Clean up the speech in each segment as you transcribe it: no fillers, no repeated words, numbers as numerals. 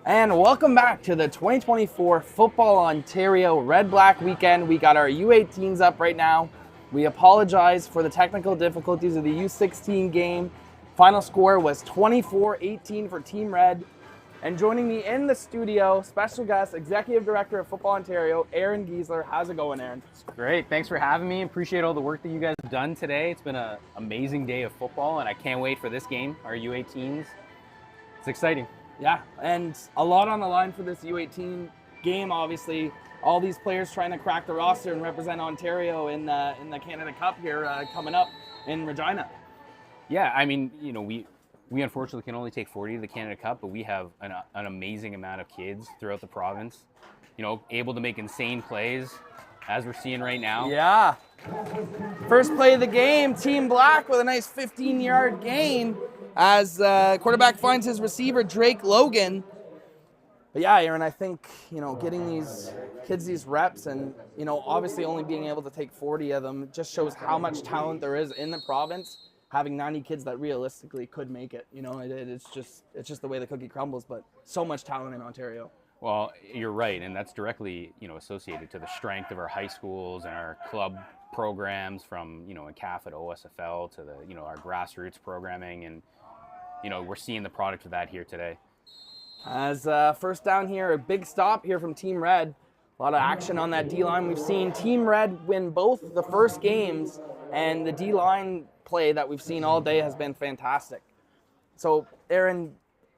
And welcome back to the 2024 Football Ontario Red Black weekend. We got our U18s up right now. We apologize for the technical difficulties of the U16 game. Final score was 24-18 for Team Red. And joining me in the studio, special guest, Executive Director of Football Ontario, Aaron Giesler. How's it going, Aaron? Great. Thanks for having me. Appreciate all the work that you guys have done today. It's been an amazing day of football, and I can't wait for this game, our U18s. It's exciting. Yeah, and a lot on the line for this U18 game, obviously. All these players trying to crack the roster and represent Ontario in the Canada Cup here coming up in Regina. Yeah, I mean, you know, we unfortunately can only take 40 to the Canada Cup, but we have an amazing amount of kids throughout the province, you know, able to make insane plays, as we're seeing right now. Yeah. First play of the game, Team Black with a nice 15-yard gain as quarterback finds his receiver, Drake Logan. But yeah, Aaron, I think, you know, getting these kids these reps and, you know, obviously only being able to take 40 of them just shows how much talent there is in the province. Having 90 kids that realistically could make it, you know, it's just the way the cookie crumbles, but so much talent in Ontario. Well, you're right, and that's directly, you know, associated to the strength of our high schools and our club programs from, you know, CAF at OSFL to the, you know, our grassroots programming, and, you know, we're seeing the product of that here today. As first down here, a big stop here from Team Red. A lot of action on that D-line. We've seen Team Red win both the first games, and the D-line play that we've seen all day has been fantastic. So, Aaron,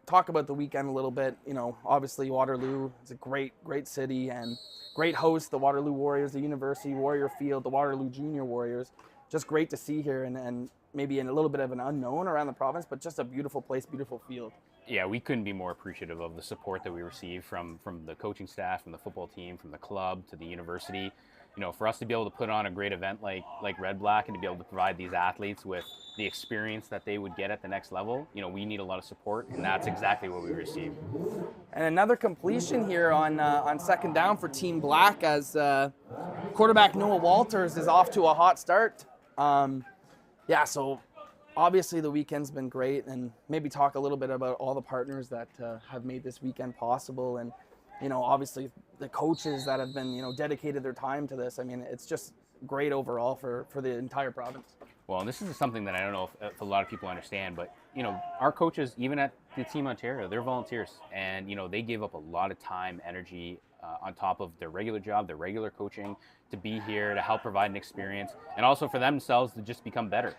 talk about the weekend a little bit. You know, obviously Waterloo is a great city and great host. The Waterloo Warriors, the University Warrior Field, the Waterloo Junior Warriors. Just great to see here, and maybe in a little bit of an unknown around the province, but just a beautiful place, beautiful field. Yeah, we couldn't be more appreciative of the support that we receive from the coaching staff, from the football team, from the club to the university. You know, for us to be able to put on a great event like Red Black and to be able to provide these athletes with the experience that they would get at the next level, you know, we need a lot of support, and that's exactly what we received. And another completion here on second down for Team Black as quarterback Noah Walters is off to a hot start. Yeah, so obviously the weekend's been great, and maybe talk a little bit about all the partners that have made this weekend possible, and, you know, obviously the coaches that have been, you know, dedicated their time to this. I mean, it's just great overall for the entire province. Well, this is something that I don't know if a lot of people understand, but, you know, our coaches, even at the Team Ontario, they're volunteers, and, you know, they give up a lot of time, energy on top of their regular job, their regular coaching, to be here to help provide an experience, and also for themselves to just become better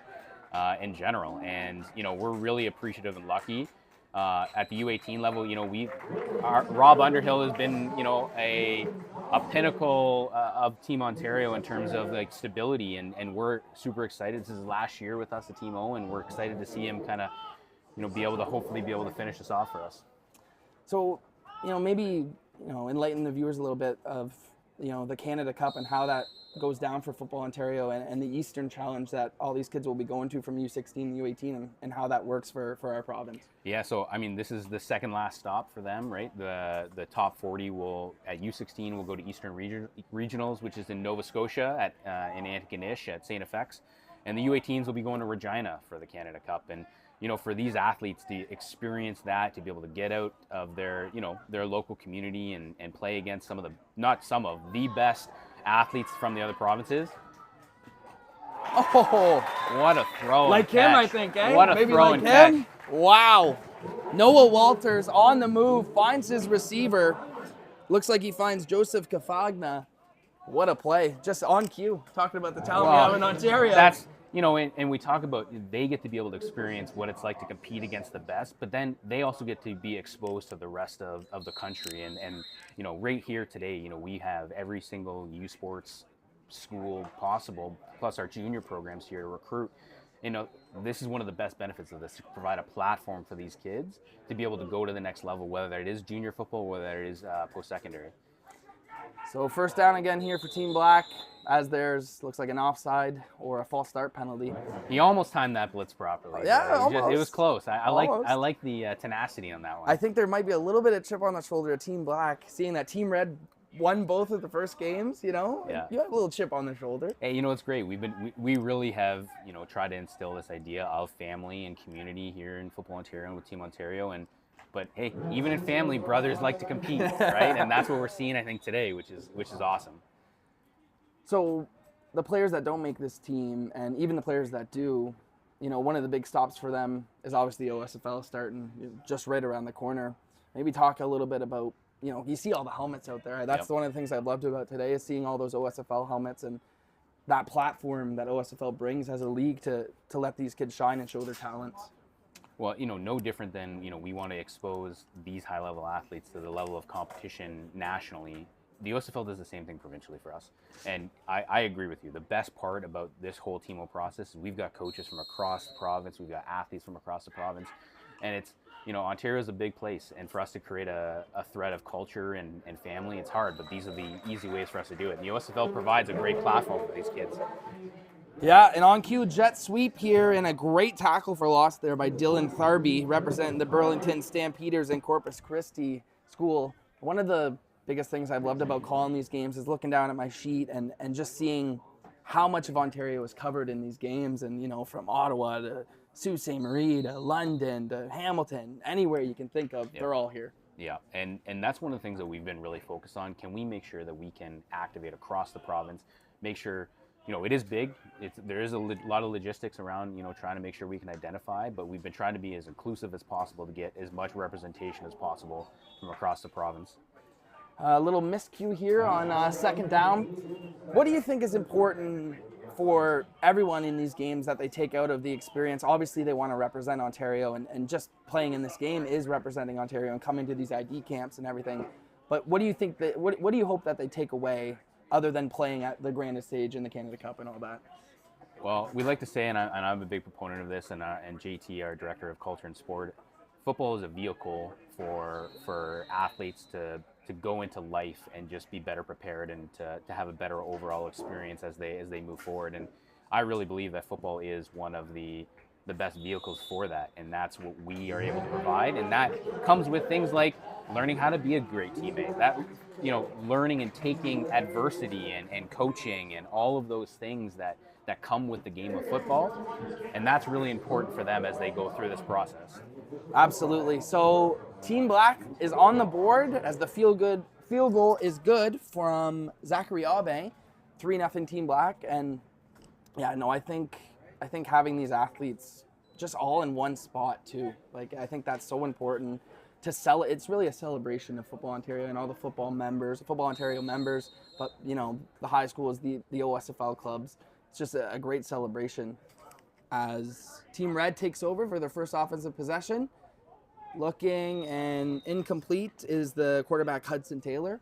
in general. And, you know, we're really appreciative and lucky. At the U18 level, you know, Rob Underhill has been, you know, a pinnacle of Team Ontario in terms of like stability, and we're super excited. This is his last year with us at Team O, and we're excited to see him kind of, you know, hopefully be able to finish this off for us. So, you know, maybe, you know, enlighten the viewers a little bit of, you know, the Canada Cup and how that goes down for Football Ontario, and the Eastern Challenge that all these kids will be going to from U16 and U18, and how that works for our province. Yeah, so I mean, this is the second last stop for them, right? The top 40 will, at U16, will go to Eastern Regionals, which is in Nova Scotia in Antigonish at St. FX, and the U18s will be going to Regina for the Canada Cup. And, you know, for these athletes to experience that, to be able to get out of their, you know, their local community and play against the best athletes from the other provinces. Oh, what a throw! Like him, I think, eh? What a Maybe throw like and him. catch. Wow. Noah Walters on the move, finds his receiver. Looks like he finds Joseph Kafagna. What a play. Just on cue. Talking about the talent we have in Ontario. That's, you know, and we talk about they get to be able to experience what it's like to compete against the best, but then they also get to be exposed to the rest of the country. And you know, right here today, you know, we have every single U Sports school possible, plus our junior programs here to recruit. You know, this is one of the best benefits of this, to provide a platform for these kids to be able to go to the next level, whether it is junior football, whether it is post-secondary. So first down again here for Team Black, as there's, looks like an offside or a false start penalty. He almost timed that blitz properly. Yeah, almost. It was close. I like the tenacity on that one. I think there might be a little bit of chip on the shoulder of Team Black, seeing that Team Red won both of the first games, you know? Yeah. You have a little chip on the shoulder. Hey, you know, it's great. We really have, you know, tried to instill this idea of family and community here in Football Ontario and with Team Ontario. And But hey, even in family, brothers like to compete, right? And that's what we're seeing, I think, today, which is awesome. So the players that don't make this team, and even the players that do, one of the big stops for them is obviously OSFL starting just right around the corner. Maybe talk a little bit about, you see all the helmets out there. That's one of the things I loved about today is seeing all those OSFL helmets and that platform that OSFL brings as a league to let these kids shine and show their talents. Well, no different than, we want to expose these high-level athletes to the level of competition nationally. The OSFL does the same thing provincially for us. And I agree with you. The best part about this whole TMO process is we've got coaches from across the province. We've got athletes from across the province. And it's, Ontario is a big place. And for us to create a thread of culture and family, it's hard. But these are the easy ways for us to do it. And the OSFL provides a great platform for these kids. Yeah, an on-cue jet sweep here and a great tackle for loss there by Dylan Tharby, representing the Burlington Stampeders in Corpus Christi School. One of the biggest things I've loved about calling these games is looking down at my sheet and just seeing how much of Ontario is covered in these games. And, from Ottawa to Sault Ste. Marie to London to Hamilton, anywhere you can think of, they're all here. Yeah, and that's one of the things that we've been really focused on. Can we make sure that we can activate across the province, make sure it is big. There is a lot of logistics around, trying to make sure we can identify, but we've been trying to be as inclusive as possible to get as much representation as possible from across the province. A little miscue here on second down. What do you think is important for everyone in these games that they take out of the experience? Obviously, they want to represent Ontario, and just playing in this game is representing Ontario and coming to these ID camps and everything. But what do you think what do you hope that they take away other than playing at the grandest stage in the Canada Cup and all that? Well, we like to say, and I'm a big proponent of this, and JT, our Director of Culture and Sport, football is a vehicle for athletes to go into life and just be better prepared and to have a better overall experience as they move forward. And I really believe that football is one of the best vehicles for that, and that's what we are able to provide. And that comes with things like learning how to be a great teammate, that learning and taking adversity and coaching and all of those things that come with the game of football. And that's really important for them as they go through this process. Absolutely. So Team Black is on the board as the field goal is good from Zachary Abe, 3-0 Team Black. And I think having these athletes just all in one spot too. I think that's so important to sell. It's really a celebration of Football Ontario and all the Football Ontario members, but the high schools, the OSFL clubs. It's just a great celebration as Team Red takes over for their first offensive possession. Looking and incomplete is the quarterback Hudson Taylor.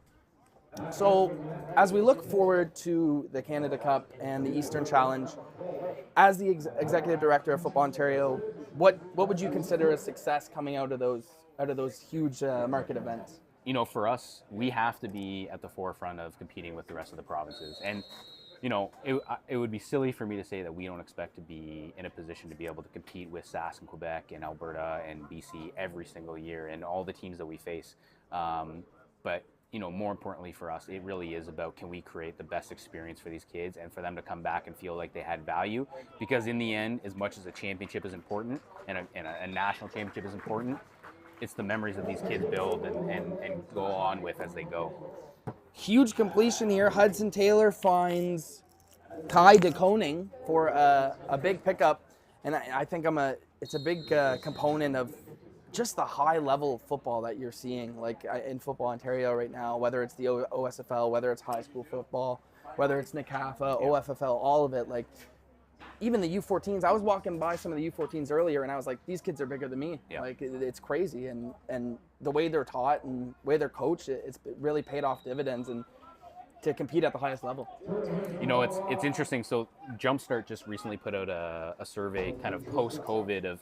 So as we look forward to the Canada Cup and the Eastern Challenge, as the Executive Director of Football Ontario, what would you consider a success coming out of those huge market events? For us, we have to be at the forefront of competing with the rest of the provinces. And it would be silly for me to say that we don't expect to be in a position to be able to compete with Sask and Quebec and Alberta and BC every single year and all the teams that we face. But more importantly for us, it really is about, can we create the best experience for these kids and for them to come back and feel like they had value? Because in the end, as much as a championship is important and a national championship is important, it's the memories that these kids build and go on with as they go. Huge completion here. Hudson Taylor finds Kai de Koning for a big pickup, and I think it's a big component of just the high level of football that you're seeing in Football Ontario right now, whether it's the OSFL, whether it's high school football, whether it's NCAFA, OFFL, all of it. Even the U14s, I was walking by some of the U14s earlier and I was like, these kids are bigger than me. Yeah. It's crazy. And the way they're taught and the way they're coached, it's really paid off dividends and to compete at the highest level. It's interesting. So Jumpstart just recently put out a survey kind of post-COVID of,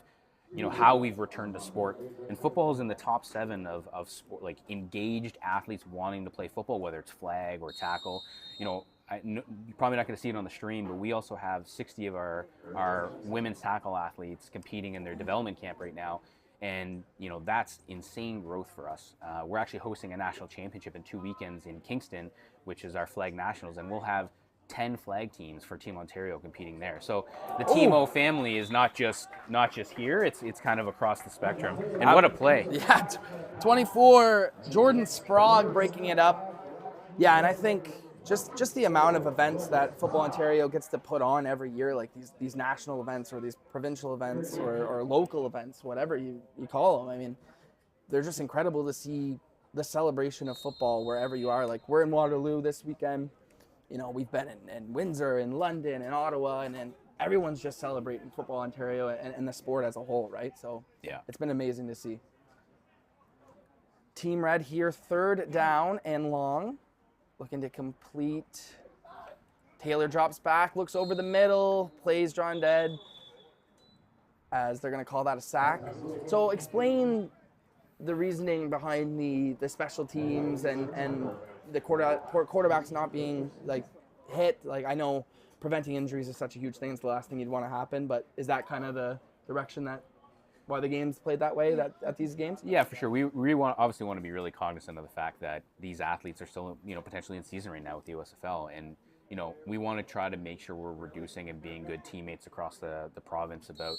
how we've returned to sport. And football is in the top 7 of sport, engaged athletes wanting to play football, whether it's flag or tackle. You're probably not going to see it on the stream, but we also have 60 of our women's tackle athletes competing in their development camp right now. And, that's insane growth for us. We're actually hosting a national championship in 2 weekends in Kingston, which is our flag nationals. And we'll have 10 flag teams for Team Ontario competing there. So the Team O family is not just here. It's kind of across the spectrum. And what a play! Yeah, 24. Jordan Sprague breaking it up. Yeah, and I think just the amount of events that Football Ontario gets to put on every year, like these national events or these provincial events or local events, whatever you call them. I mean, they're just incredible to see the celebration of football wherever you are. Like, we're in Waterloo this weekend. You know, we've been in Windsor, in London, in Ottawa, and everyone's just celebrating Football Ontario and the sport as a whole, right? So yeah, it's been amazing to see. Team Red here, 3rd down and long. Looking to complete. Taylor drops back, looks over the middle, plays drawn dead, as they're going to call that a sack. So explain the reasoning behind the special teams and the quarterbacks not being like hit. Like, I know preventing injuries is such a huge thing. It's the last thing you'd want to happen, but is that kind of the direction that why the game's played that way at these games? Yeah, for sure. We obviously want to be really cognizant of the fact that these athletes are still, potentially in season right now with the USFL, and we want to try to make sure we're reducing and being good teammates across the province about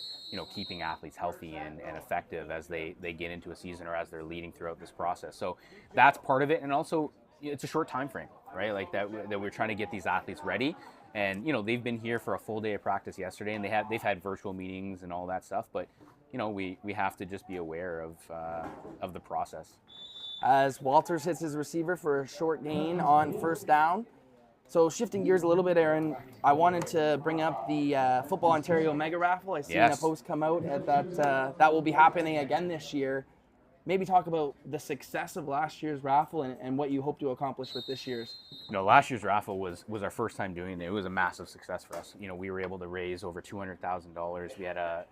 keeping athletes healthy and effective as they get into a season or as they're leading throughout this process. So that's part of it, and also it's a short time frame, right? Like that we're trying to get these athletes ready. And they've been here for a full day of practice yesterday, and they've had virtual meetings and all that stuff. But we have to just be aware of the process. As Walters hits his receiver for a short gain on 1st down. So shifting gears a little bit, Aaron, I wanted to bring up the Football Ontario Mega Raffle. I seen a post come out at that will be happening again this year. Maybe talk about the success of last year's raffle and what you hope to accomplish with this year's. Last year's raffle was our first time doing it. It was a massive success for us. We were able to raise over $200,000. We had a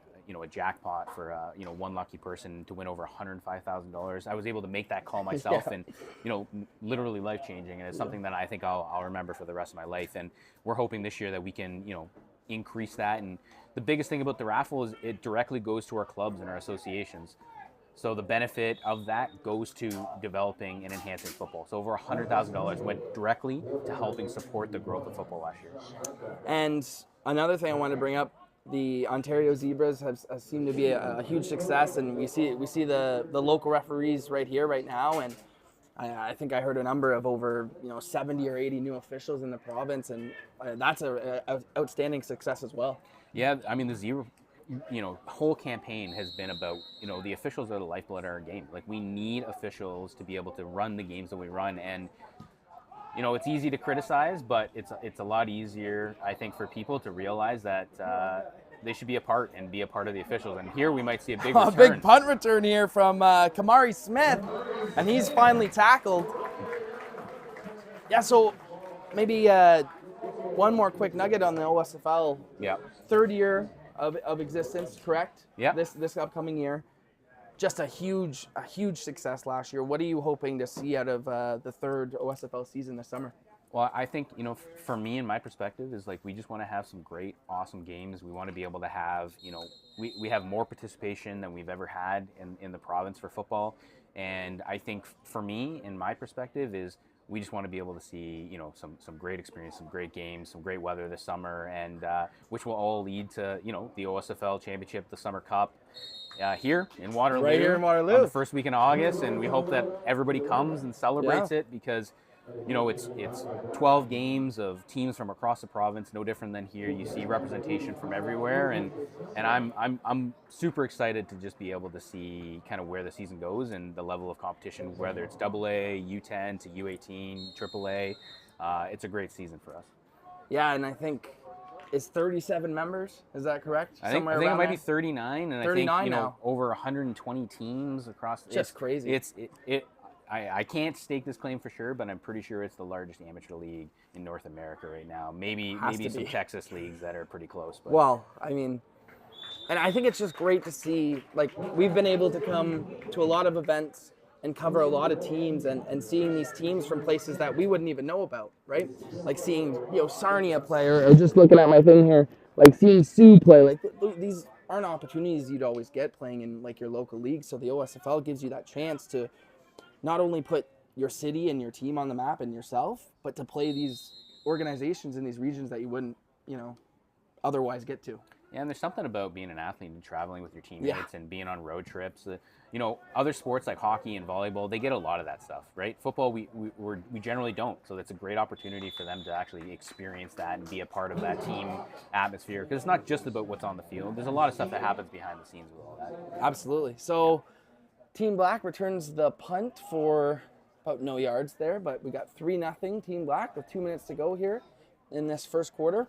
jackpot for one lucky person to win over $105,000. I was able to make that call myself, and literally life changing. And it's something that I think I'll remember for the rest of my life. And we're hoping this year that we can increase that. And the biggest thing about the raffle is it directly goes to our clubs and our associations. So the benefit of that goes to developing and enhancing football. So over $100,000 went directly to helping support the growth of football last year. And another thing I wanted to bring up, the Ontario Zebras have seemed to be a huge success, and we see the local referees right here, right now, and I think I heard a number of over 70 or 80 new officials in the province, and that's a outstanding success as well. Yeah, I mean the Zebra whole campaign has been about, the officials are the lifeblood of our game. Like, we need officials to be able to run the games that we run. And, it's easy to criticize, but it's a lot easier, I think, for people to realize that they should be a part of the officials. And here we might see a big return. A big punt return here from Kamari Smith, and he's finally tackled. Yeah, so maybe one more quick nugget on the OSFL. Yeah. 3rd year of existence, correct? Yeah. This upcoming year, just a huge success last year. What are you hoping to see out of the 3rd OSFL season this summer? Well, I think for me and my perspective is like we just want to have some great, awesome games. We want to be able to have we have more participation than we've ever had in the province for football, and I think for me and my perspective is we just want to be able to see, some great experience, some great games, some great weather this summer, and which will all lead to, the OSFL Championship, the Summer Cup, here in Waterloo. Right here in Waterloo. On the first week in August, and we hope that everybody comes and celebrates it because, it's 12 games of teams from across the province, no different than here. You see representation from everywhere, and I'm super excited to just be able to see kind of where the season goes and the level of competition, whether it's AA, U10 to U18, AAA. It's a great season for us. Yeah, and I think it's 37 members. Is that correct? I think it might be 39, and 39 I think now. Over 120 teams across. Just crazy. I can't stake this claim for sure, but I'm pretty sure it's the largest amateur league in North America right now. Maybe some Texas leagues that are pretty close. But. Well, I mean, and I think it's just great to see, like, we've been able to come to a lot of events and cover a lot of teams and seeing these teams from places that we wouldn't even know about, right? Like seeing, Sarnia play, or just looking at my thing here, like seeing Sioux play. Like, these aren't opportunities you'd always get playing in, like, your local league. So the OSFL gives you that chance to not only put your city and your team on the map and yourself, but to play these organizations in these regions that you wouldn't, otherwise get to. Yeah, and there's something about being an athlete and traveling with your teammates and being on road trips. Other sports like hockey and volleyball, they get a lot of that stuff, right? Football, we generally don't. So that's a great opportunity for them to actually experience that and be a part of that team atmosphere. Because it's not just about what's on the field. There's a lot of stuff that happens behind the scenes with all that. Absolutely. So Team Black returns the punt for about no yards there, but we got 3-0 Team Black with 2 minutes to go here in this first quarter.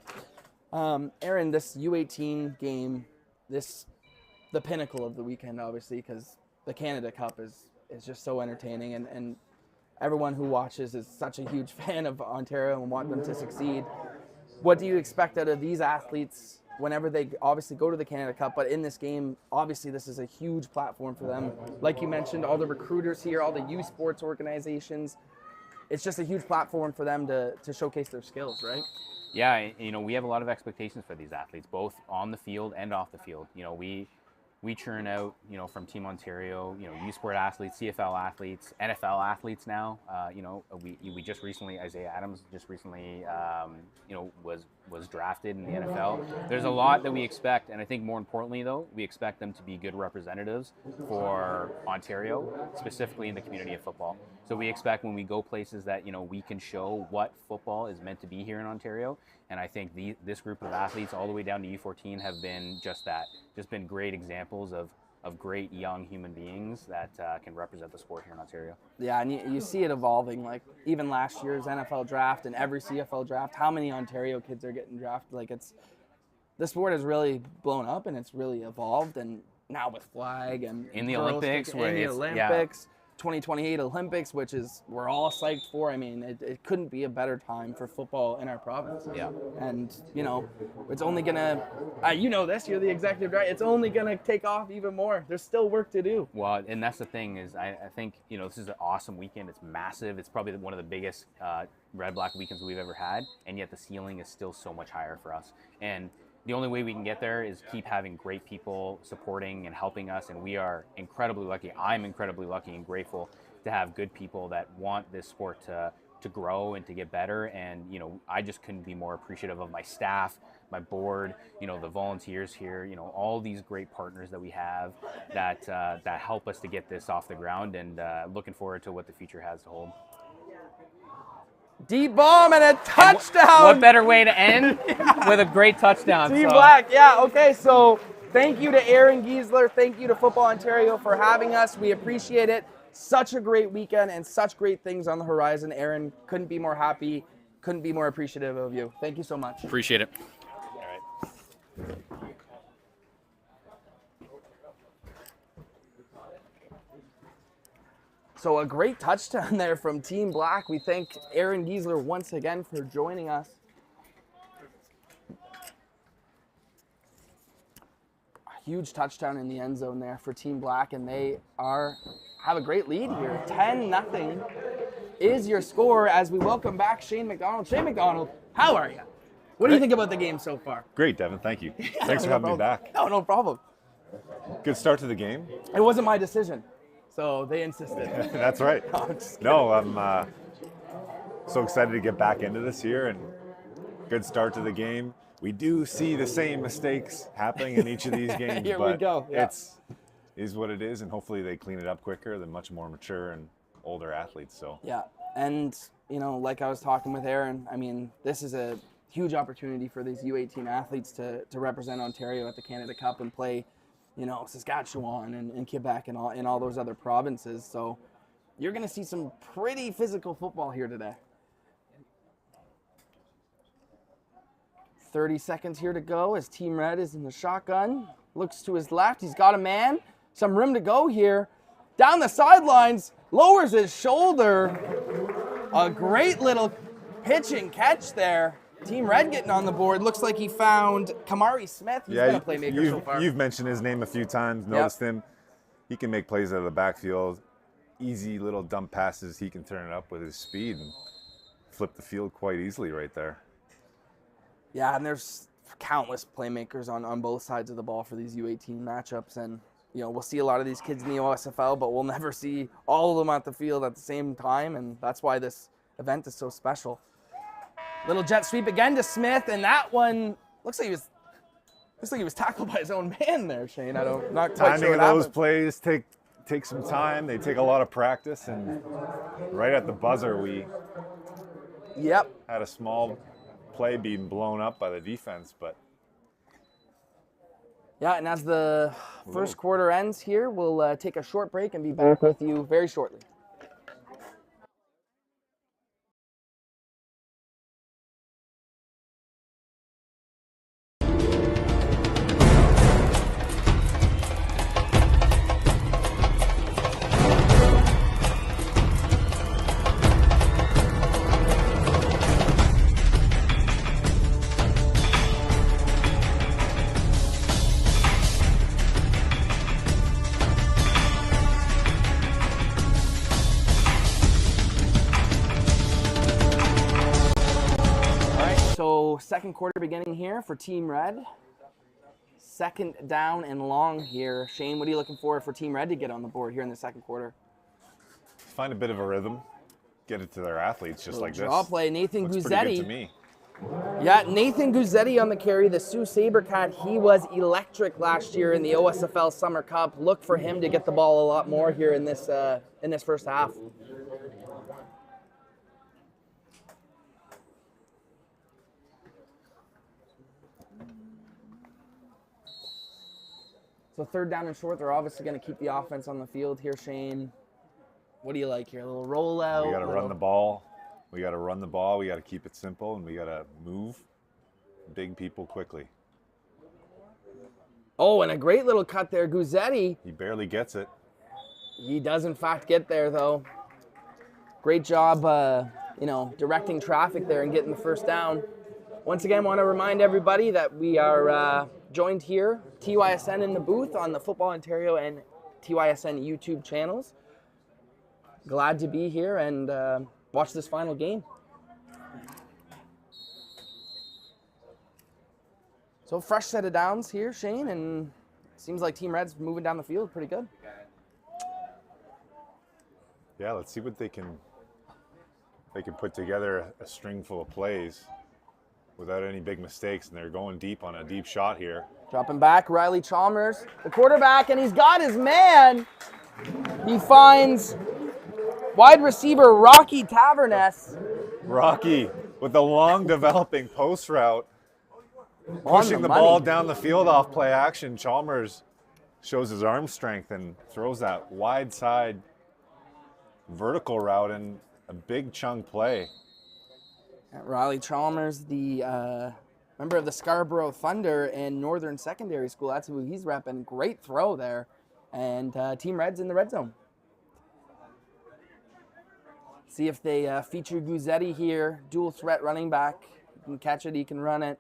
Aaron, this U18 game, the pinnacle of the weekend, obviously, because the Canada Cup is just so entertaining, and everyone who watches is such a huge fan of Ontario and want them to succeed. What do you expect out of these athletes whenever they obviously go to the Canada Cup, but in this game, obviously this is a huge platform for them. Like you mentioned, all the recruiters here, all the youth sports organizations, it's just a huge platform for them to showcase their skills, right? Yeah, we have a lot of expectations for these athletes, both on the field and off the field. We churn out, from Team Ontario, U Sport athletes, CFL athletes, NFL athletes now. We just recently, Isaiah Adams just recently, was drafted in the NFL. There's a lot that we expect, and I think more importantly, though, we expect them to be good representatives for Ontario, specifically in the community of football. So we expect when we go places that, we can show what football is meant to be here in Ontario. And I think this group of athletes all the way down to U14 have been just that, just been great examples of great young human beings that can represent the sport here in Ontario. Yeah, and you see it evolving. Like even last year's NFL draft and every CFL draft, how many Ontario kids are getting drafted? Like the sport has really blown up and it's really evolved. And now with flag and in the Olympics, 2028 Olympics, which is we're all psyched for. I mean, it couldn't be a better time for football in our province. Yeah. And, it's only going to, you're the executive director, it's only going to take off even more. There's still work to do. Well, and that's the thing is I think, this is an awesome weekend. It's massive. It's probably one of the biggest Red Black weekends we've ever had. And yet the ceiling is still so much higher for us. And the only way we can get there is keep having great people supporting and helping us, and we are incredibly lucky. I'm incredibly lucky and grateful to have good people that want this sport to grow and to get better. And I just couldn't be more appreciative of my staff, my board, the volunteers here, all these great partners that we have that help us to get this off the ground, and looking forward to what the future has to hold. Deep bomb and a touchdown. What better way to end with a great touchdown? Team Black, yeah. Okay, so thank you to Aaron Giesler. Thank you to Football Ontario for having us. We appreciate it. Such a great weekend and such great things on the horizon. Aaron, couldn't be more happy, couldn't be more appreciative of you. Thank you so much. Appreciate it. All right. So a great touchdown there from Team Black. We thank Aaron Giesler once again for joining us. A huge touchdown in the end zone there for Team Black, and they have a great lead here. 10-0 is your score as we welcome back Shane McDonald. Shane McDonald, how are you? What do you think about the game so far? Great, Devin. Thank you. Thanks for having me back. No problem. Good start to the game. It wasn't my decision, so they insisted. That's right. No, I'm so excited to get back into this year, and good start to the game. We do see the same mistakes happening in each of these games, Here but we go. Yeah. It's is what it is, and hopefully they clean it up quicker than much more mature and older athletes. So yeah, and like I was talking with Aaron, I mean, this is a huge opportunity for these U18 athletes to represent Ontario at the Canada Cup and play, Saskatchewan and Quebec and all those other provinces. So you're going to see some pretty physical football here today. 30 seconds here to go as Team Red is in the shotgun. Looks to his left. He's got a man. Some room to go here. Down the sidelines. Lowers his shoulder. A great little pitch and catch there. Team Red getting on the board. Looks like he found Kamari Smith. He's been a playmaker so far. You've mentioned his name a few times. Noticed him. He can make plays out of the backfield. Easy little dump passes. He can turn it up with his speed and flip the field quite easily right there. Yeah, and there's countless playmakers on both sides of the ball for these U18 matchups. And, we'll see a lot of these kids in the OSFL, but we'll never see all of them at the field at the same time. And that's why this event is so special. Little jet sweep again to Smith, and that one looks like he was tackled by his own man there, Shane. I'm not quite Timing sure of what those happened. plays take some time. They take a lot of practice, and right at the buzzer, we Yep. had a small play being blown up by the defense, but Yeah, and as the first quarter ends here, we'll take a short break and be back with you very shortly. So second quarter beginning here for Team Red. Second down and long here. Shane, what are you looking for Team Red to get on the board here in the second quarter? find a bit of a rhythm, get it to their athletes just like Draw this. play, Nathan Looks pretty good to Guzzetti. me. Yeah, Nathan Guzzetti on the carry, the Sioux Sabercat. He was electric last year in the OSFL Summer Cup. Look for him to get the ball a lot more here in this first half. So third down and short, they're obviously going to keep the offense on the field here, Shane. What do you like here? A little rollout? We got to run the ball. We got to run the ball. We got to keep it simple, and we got to move big people quickly. Oh, and a great little cut there, Guzzetti. He barely gets it. He does, in fact, get there, though. Great job, directing traffic there and getting the first down. Once again, want to remind everybody that we are joined here, TYSN in the booth on the Football Ontario and TYSN YouTube channels. Glad to be here and watch this final game. So fresh set of downs here, Shane, and seems like Team Red's moving down the field pretty good. Yeah, let's see what they can put together a string full of plays without any big mistakes, and they're going deep on a deep shot here. Dropping back, Riley Chalmers, the quarterback, and he's got his man. He finds wide receiver Rocky Taverness. Rocky with the long developing post route, pushing the ball down the field off play action. Chalmers shows his arm strength and throws that wide side vertical route in a big chunk play. Riley Chalmers, the member of the Scarborough Thunder and Northern Secondary School. That's who he's repping. Great throw there. And Team Red's in the red zone. See if they feature Guzzetti here. Dual threat running back. He can catch it, he can run it.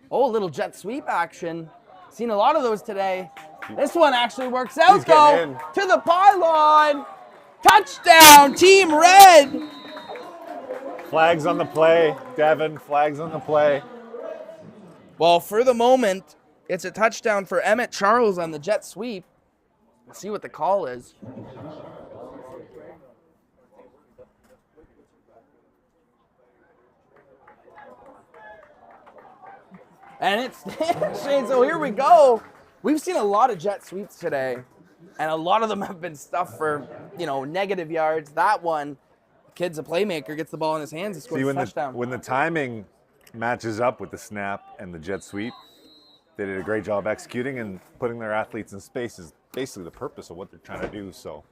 Oh, a little jet sweep action. Seen a lot of those today. This one actually works out, though. To the pylon. Touchdown, Team Red. Flags on the play, Devin. Flags on the play. Well, for the moment, it's a touchdown for Emmett Charles on the jet sweep. Let's see what the call is. And it's Shane, so here we go. We've seen a lot of jet sweeps today, and a lot of them have been stuffed for, negative yards. That one, the kid's a playmaker, gets the ball in his hands and scores a touchdown. When the timing matches up with the snap and the jet sweep, they did a great job executing and putting their athletes in space is basically the purpose of what they're trying to do. So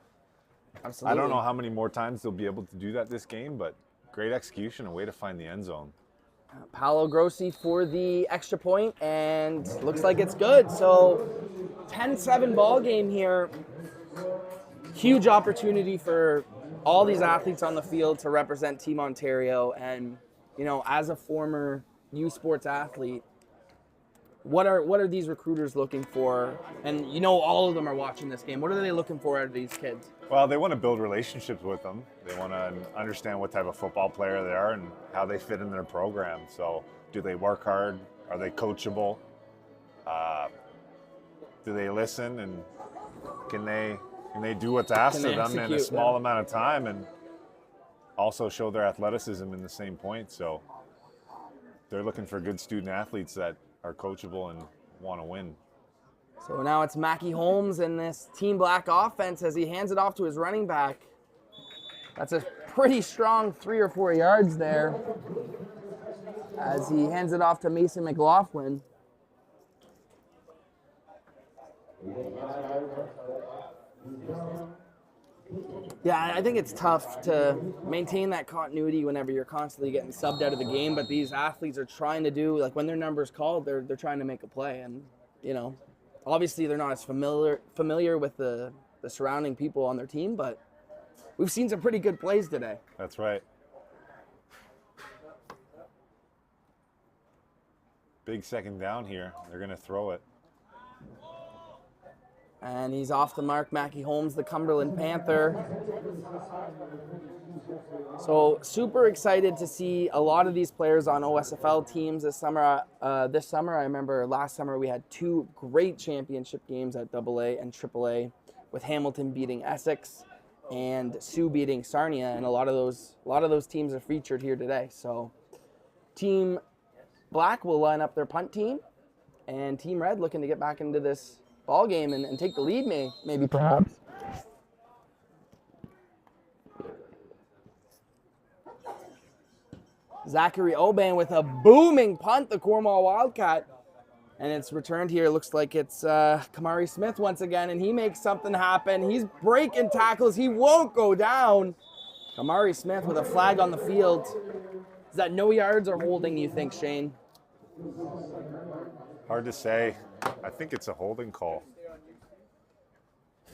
Absolutely. I don't know how many more times they'll be able to do that this game, but great execution, a way to find the end zone. Paolo Grossi for the extra point, and looks like it's good. So 10-7 ball game here. Huge opportunity for all these athletes on the field to represent Team Ontario. And, as a former U Sports athlete, what are these recruiters looking for? And all of them are watching this game. What are they looking for out of these kids? Well, they want to build relationships with them. They want to understand what type of football player they are and how they fit in their program. So do they work hard? Are they coachable? Do they listen? And can they do what's asked of them in a small amount of time? And also show their athleticism in the same point. So they're looking for good student athletes that are coachable and want to win. So now it's Mackie Holmes in this Team Black offense as he hands it off to his running back. That's a pretty strong 3 or 4 yards there as he hands it off to Mason McLaughlin. Yeah, I think it's tough to maintain that continuity whenever you're constantly getting subbed out of the game, but these athletes are trying to do, like when their number's called, they're trying to make a play. And, you know, obviously they're not as familiar with the surrounding people on their team, but we've seen some pretty good plays today. That's right. Big second down here. They're going to throw it. And he's off the mark, Mackie Holmes, the Cumberland Panther. So super excited to see a lot of these players on OSFL teams this summer. I remember last summer we had 2 great championship games at AA and AAA, with Hamilton beating Essex and Sioux beating Sarnia, and a lot of those teams are featured here today. So Team Black will line up their punt team, and Team Red looking to get back into this ball game and take the lead, maybe perhaps. Zachary Oban with a booming punt, the Cornwall Wildcat. And it's returned here. Looks like it's Kamari Smith once again, and he makes something happen. He's breaking tackles. He won't go down. Kamari Smith with a flag on the field. Is that no yards or holding, you think, Shane? Hard to say. I think it's a holding call.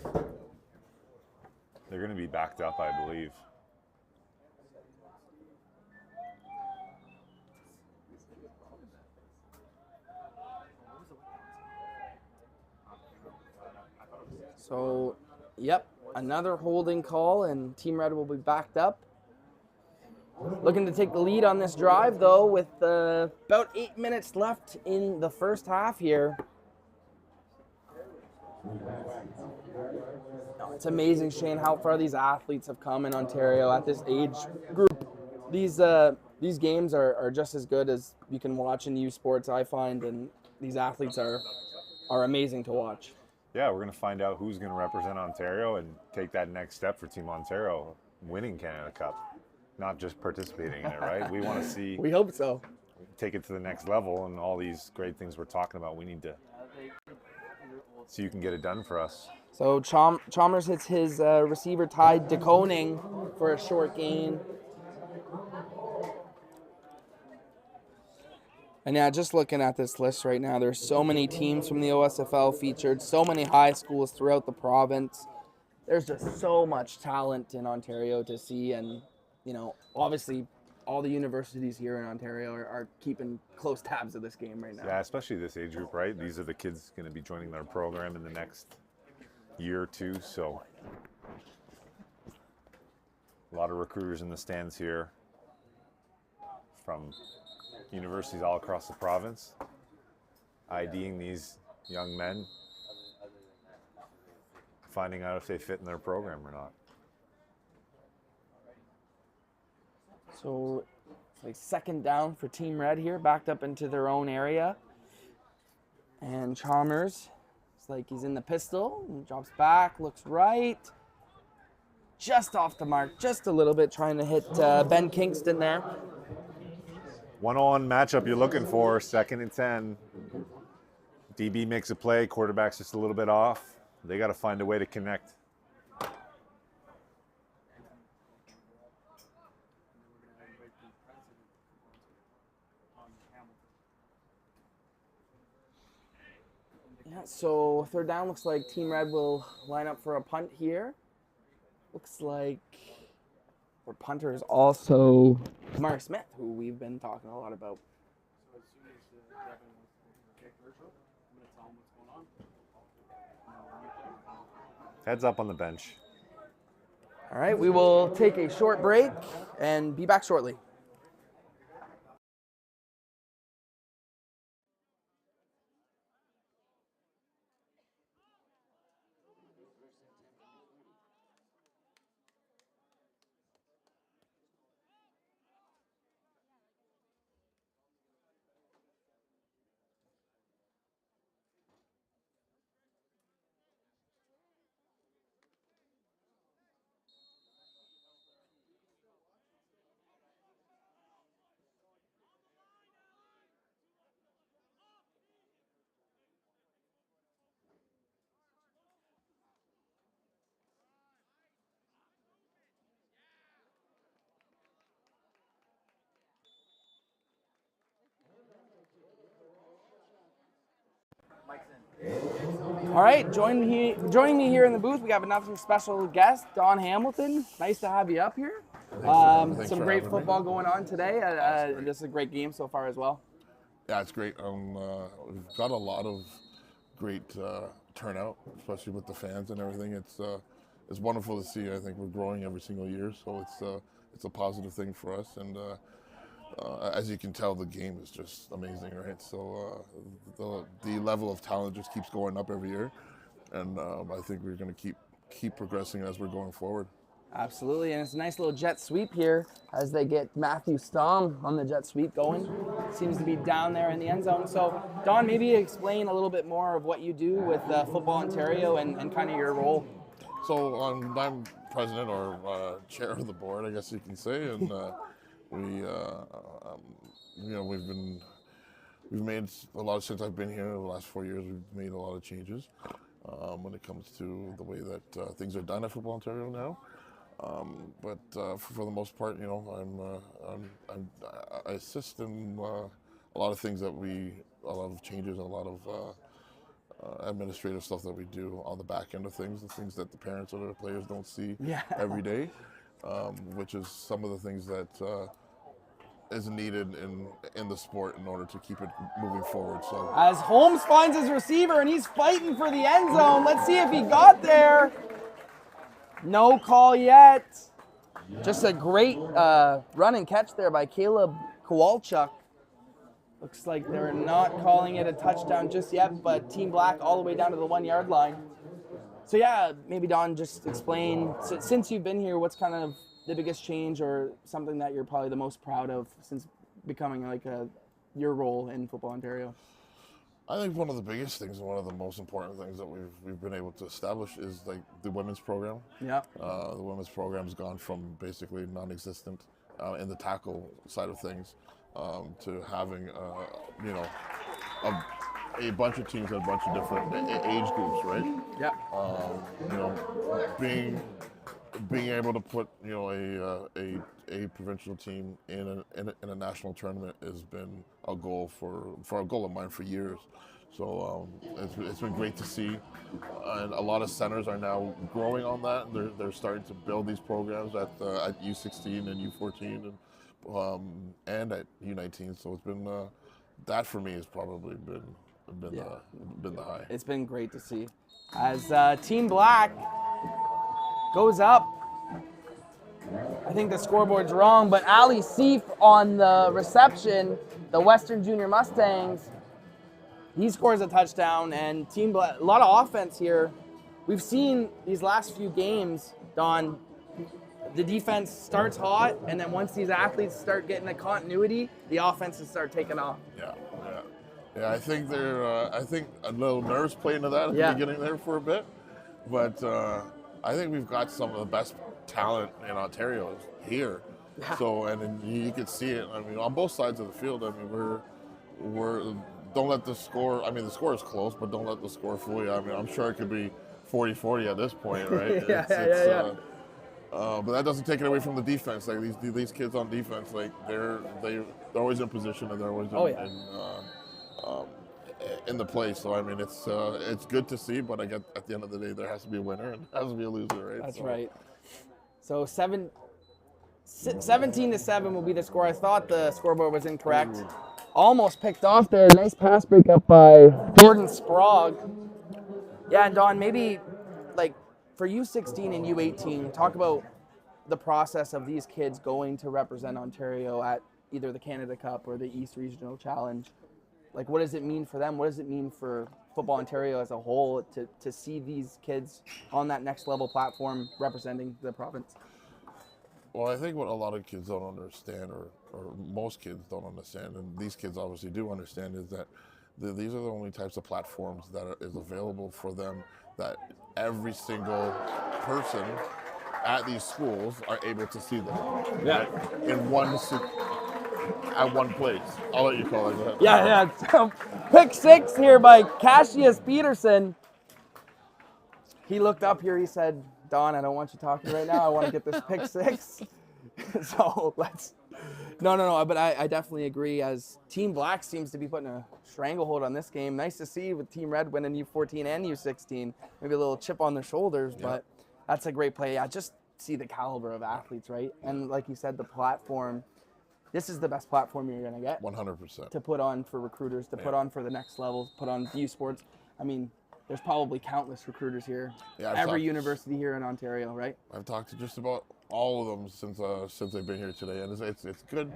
They're going to be backed up, I believe. So, yep, another holding call, and Team Red will be backed up. Looking to take the lead on this drive, though, with about 8 minutes left in the first half here. Oh, it's amazing, Shane, how far these athletes have come in Ontario at this age group. These games are just as good as you can watch in U Sports, I find, and these athletes are amazing to watch. Yeah, we're going to find out who's going to represent Ontario and take that next step for Team Ontario, winning Canada Cup. Not just participating in it, right? We want to see. We hope so. Take it to the next level, and all these great things we're talking about, we need to see who can get it done for us. So Chalmers hits his receiver Ty DeConing for a short gain. And yeah, just looking at this list right now, there's so many teams from the OSFL featured, so many high schools throughout the province. There's just so much talent in Ontario to see, and you know, obviously, all the universities here in Ontario are keeping close tabs of this game right now. Yeah, especially this age group, right? These are the kids going to be joining their program in the next year or two. So a lot of recruiters in the stands here from universities all across the province, IDing these young men, finding out if they fit in their program or not. So it's like second down for Team Red here, backed up into their own area. And Chalmers, it's like he's in the pistol, and drops back, looks right. Just off the mark, just a little bit, trying to hit Ben Kingston there. 1-on-1 matchup you're looking for, 2nd and 10. DB makes a play, quarterback's just a little bit off. They got to find a way to connect. Yeah, so third down, looks like Team Red will line up for a punt here. Looks like our punter is also Kamari Smith, who we've been talking a lot about. Heads up on the bench. All right, we will take a short break and be back shortly. All right, joining me here in the booth, we have another special guest, Don Hamilton. Nice to have you up here. Thanks Some for great having me. football going on today. This is a great game so far as well. Yeah, it's great. We've got a lot of great turnout, especially with the fans and everything. It's wonderful to see. I think we're growing every single year, so it's a positive thing for us. And as you can tell, the game is just amazing, right? So the level of talent just keeps going up every year, and I think we're going to keep progressing as we're going forward. Absolutely, and it's a nice little jet sweep here as they get Matthew Stom on the jet sweep going. Seems to be down there in the end zone. So, Don, maybe explain a little bit more of what you do with Football Ontario and kind of your role. So I'm president or chair of the board, I guess you can say, and we've made a lot since I've been here. In the last 4 years, we've made a lot of changes when it comes to the way that things are done at Football Ontario now. But for the most part, I assist in a lot of things a lot of changes, a lot of administrative stuff that we do on the back end of things, the things that the parents or the players don't see every day, which is some of the things that is needed in the sport in order to keep it moving forward. So as Holmes finds his receiver and he's fighting for the end zone, let's see if he got there. No call yet. Just a great run and catch there by Caleb Kowalchuk. Looks like they're not calling it a touchdown just yet, but Team Black all the way down to the 1 yard line. So yeah, maybe Don, just explain, since you've been here, what's kind of the biggest change or something that you're probably the most proud of since becoming like your role in Football Ontario? I think one of the biggest things and one of the most important things that we've been able to establish is like the women's program. Yeah. The women's program's gone from basically non-existent in the tackle side of things to having a bunch of teams and a bunch of different age groups, right? Yeah. Being able to put a provincial team in a national tournament has been a goal of mine for years. So it's been great to see, and a lot of centers are now growing on that. They're starting to build these programs at U16 and U14 and at U19. So it's been that for me has probably been the high. It's been great to see. As Team Black goes up, I think the scoreboard's wrong, but Ali Seif on the reception, the Western Junior Mustangs, he scores a touchdown, and Team Black, a lot of offense here. We've seen these last few games, Don, the defense starts hot, and then once these athletes start getting the continuity, the offenses start taking off. Yeah. I think I think a little nerves play into that at the beginning there for a bit, but I think we've got some of the best talent in Ontario here. Yeah. So, and you can see it. I mean, on both sides of the field. I mean, we're don't let the score. I mean, the score is close, but don't let the score fool you. I mean, I'm sure it could be 40-40 at this point, right? Yeah. But that doesn't take it away from the defense. Like these kids on defense, like they're always in position and they're always in the play. So I mean, it's good to see. But at the end of the day, there has to be a winner and there has to be a loser, right? That's right. So 17-7 will be the score. I thought the scoreboard was incorrect. Almost picked off there. Nice pass break up by Jordan Sprague. Yeah, and Don, maybe like for U16 and U18, talk about the process of these kids going to represent Ontario at either the Canada Cup or the East Regional Challenge. Like, what does it mean for them? What does it mean for Football Ontario as a whole to see these kids on that next level platform representing the province? Well, I think what a lot of kids don't understand, or most kids don't understand, and these kids obviously do understand, is that these are the only types of platforms that is available for them, that every single person at these schools are able to see them. Yeah. At one place. I'll let you call it. Yeah. Pick six here by Cassius Peterson. He looked up here. He said, Don, I don't want you talking right now. I want to get this pick six. So let's No. But I definitely agree. As Team Black seems to be putting a stranglehold on this game. Nice to see with Team Red winning U14 and U16. Maybe a little chip on their shoulders, but that's a great play. I just see the caliber of athletes, right? And like you said, the platform. This is the best platform you're going to get. 100%. To put on for recruiters, to put on for the next level, put on U Sports. I mean, there's probably countless recruiters here. Yeah, every university here in Ontario, right? I've talked to just about all of them since they've been here today, and it's good.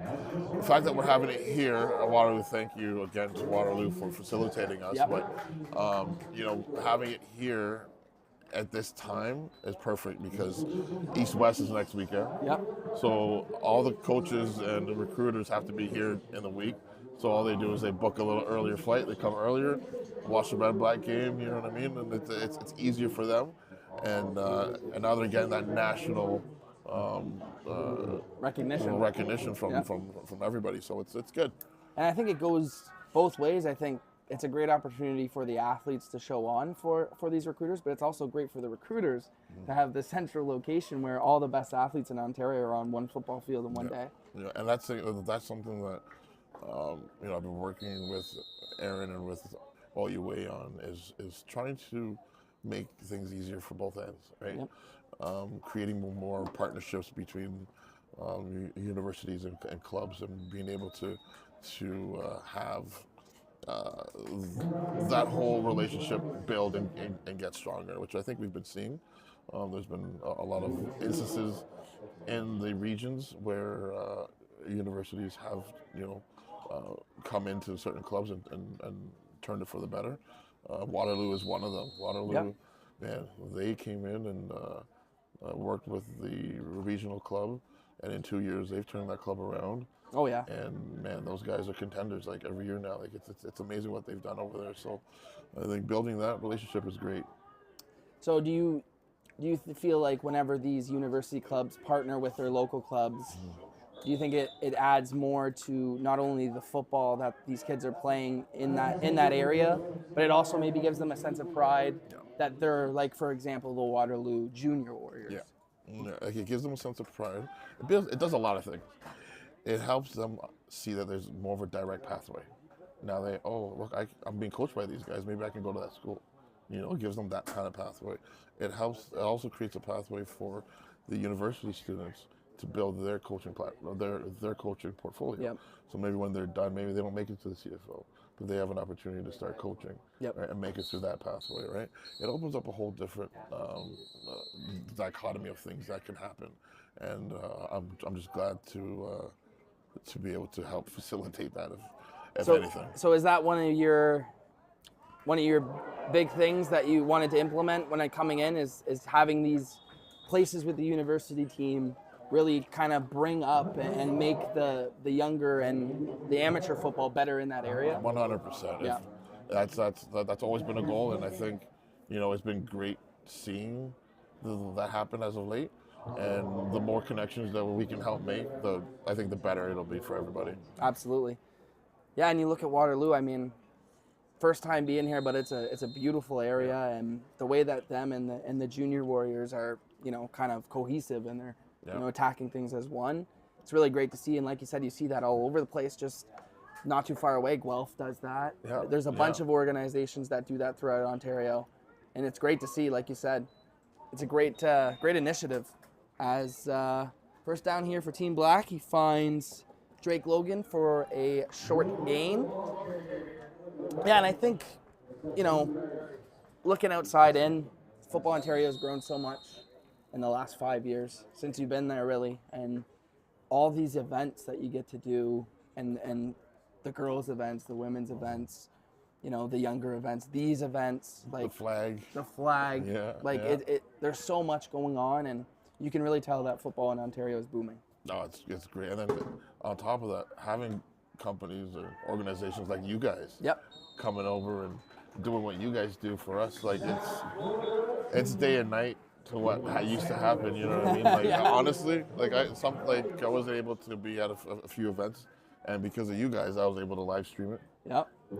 The fact that we're having it here, I want to thank you again to Waterloo for facilitating us. Yep. But having it here at this time is perfect because East-West is next weekend. Yep. So all the coaches and the recruiters have to be here in the week. So all they do is they book a little earlier flight. They come earlier, watch the Red-Black game. You know what I mean? And it's easier for them. And now they're getting that national recognition from everybody. So it's good. And I think it goes both ways. I think it's a great opportunity for the athletes to show on for these recruiters, but it's also great for the recruiters to have the central location where all the best athletes in Ontario are on one football field in one day. Yeah, and that's something that I've been working with Aaron and with OUA on is trying to make things easier for both ends, right? Yep. Creating more partnerships between universities and clubs, and being able to have that whole relationship build and get stronger, which I think we've been seeing. There's been a lot of instances in the regions where universities have come into certain clubs and turned it for the better. Waterloo is one of them. Waterloo, man, they came in and worked with the regional club, and in 2 years they've turned that club around. Oh yeah. And man, those guys are contenders like every year now. Like it's amazing what they've done over there. So I think building that relationship is great. So do you feel like whenever these university clubs partner with their local clubs, do you think it adds more to not only the football that these kids are playing in that area, but it also maybe gives them a sense of pride that they're, like, for example, the Waterloo Junior Warriors? Yeah, like it gives them a sense of pride. It does a lot of things. It helps them see that there's more of a direct pathway. Now look, I'm being coached by these guys. Maybe I can go to that school. It gives them that kind of pathway. It also creates a pathway for the university students to build their coaching their coaching portfolio. Yep. So maybe when they're done, maybe they don't make it to the CFO, but they have an opportunity to start coaching, right, and make it through that pathway, right? It opens up a whole different dichotomy of things that can happen, and I'm just glad to be able to help facilitate that, if anything. So is that one of your big things that you wanted to implement when coming in is having these places with the university team really kind of bring up and make the younger and the amateur football better in that area? 100%. Yeah. That's always been a goal, and I think it's been great seeing that happen as of late. And the more connections that we can help make, I think the better it'll be for everybody. Absolutely. Yeah, and you look at Waterloo, I mean, first time being here, but it's a beautiful area, and the way that them and the Junior Warriors are, kind of cohesive, and they're attacking things as one. It's really great to see, and like you said, you see that all over the place. Just not too far away, Guelph does that. Yeah. There's a bunch of organizations that do that throughout Ontario, and it's great to see. Like you said, it's a great initiative. As first down here for Team Black, he finds Drake Logan for a short gain. Yeah, and I think, looking outside in, Football Ontario has grown so much in the last 5 years, since you've been there, really. And all these events that you get to do, and the girls' events, the women's events, the younger events, these events, like the flag. There's so much going on, and you can really tell that football in Ontario is booming. No, it's great. And then on top of that, having companies or organizations like you guys coming over and doing what you guys do for us, like it's day and night to what used to happen. You know what I mean? Like honestly, I wasn't able to be at a few events, and because of you guys, I was able to live stream it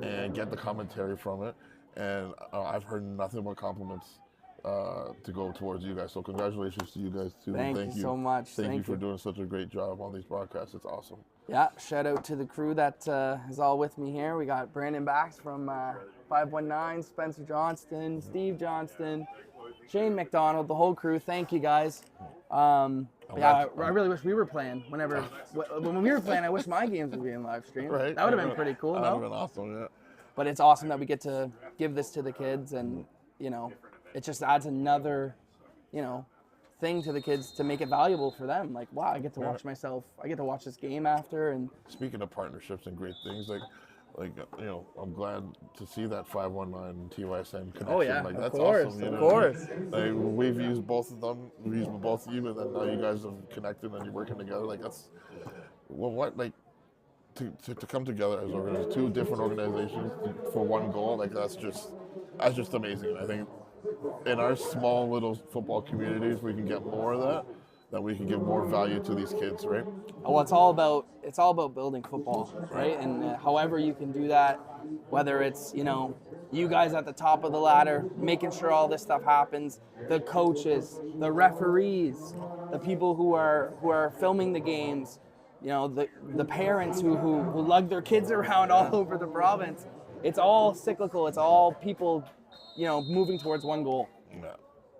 and get the commentary from it. And I've heard nothing but compliments to go towards you guys. So congratulations to you guys too. Thank you so much. Thank you for doing such a great job on these broadcasts. It's awesome. Yeah, shout out to the crew that is all with me here. We got Brandon Bax from 519, Spencer Johnston, Steve Johnston, Shane McDonald, the whole crew. Thank you guys. I really wish we were playing. When we were playing, I wish my games would be in live stream. Right. That would have been pretty cool. That No? would have been awesome. Yeah. But it's awesome that we get to give this to the kids, and it just adds another, thing to the kids to make it valuable for them. Like, wow, I get to watch I get to watch this game after. And speaking of partnerships and great things, I'm glad to see that 519 TYSN connection. Oh yeah, like, that's of course, awesome. Of course. Like, we've used both of them. We've used both of you, and then now you guys have connected and you're working together. Like, that's to come together as two different organizations for one goal. Like, that's just amazing. I think in our small little football communities, we can get more of that we can give more value to these kids, right? Well, it's all about building football, right? And however you can do that, whether it's you guys at the top of the ladder making sure all this stuff happens, the coaches, the referees, the people who are filming the games, the parents who lug their kids around all over the province. It's all cyclical. It's all people, moving towards one goal. Yeah,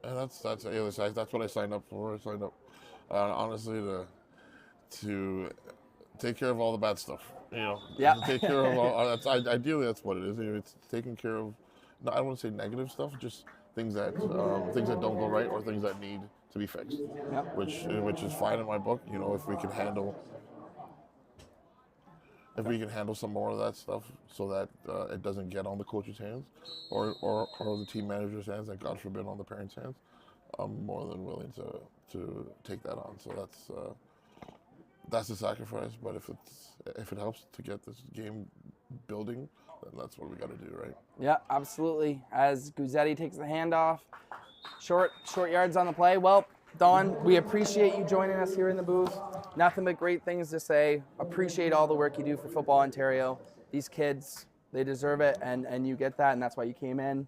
and that's what I signed up for. I signed up honestly to take care of all the bad stuff. Yeah. Take care of all. Ideally, that's what it is. It's taking care of. No, I don't want to say negative stuff. Just things that don't go right or things that need to be fixed. Yeah. Which is fine in my book. If we can handle some more of that stuff so that it doesn't get on the coach's hands or the team manager's hands, and God forbid on the parents' hands, I'm more than willing to take that on. So that's the sacrifice. But if it helps to get this game building, then that's what we got to do, right? Yeah, absolutely. As Guzzetti takes the handoff, short yards on the play. Well, Don, we appreciate you joining us here in the booth. Nothing but great things to say. Appreciate all the work you do for Football Ontario. These kids, they deserve it, and you get that, and that's why you came in.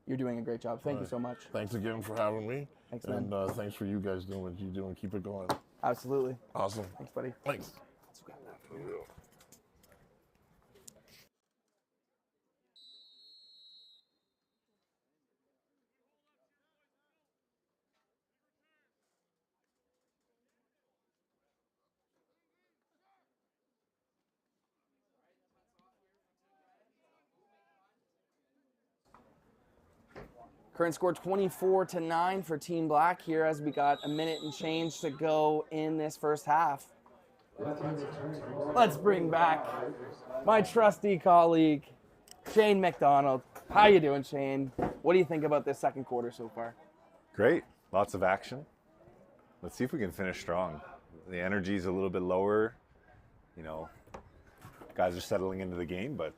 You're doing a great job. Thank you so much. Thanks again for having me. Thanks, man. And thanks for you guys doing what you do and keep it going. Absolutely. Awesome. Thanks, buddy. Thanks. Current score 24-9 for Team Black here as we got a minute and change to go in this first half. Let's bring back my trusty colleague, Shane McDonald. How you doing, Shane? What do you think about this second quarter so far? Great. Lots of action. Let's see if we can finish strong. The energy's a little bit lower. Guys are settling into the game, but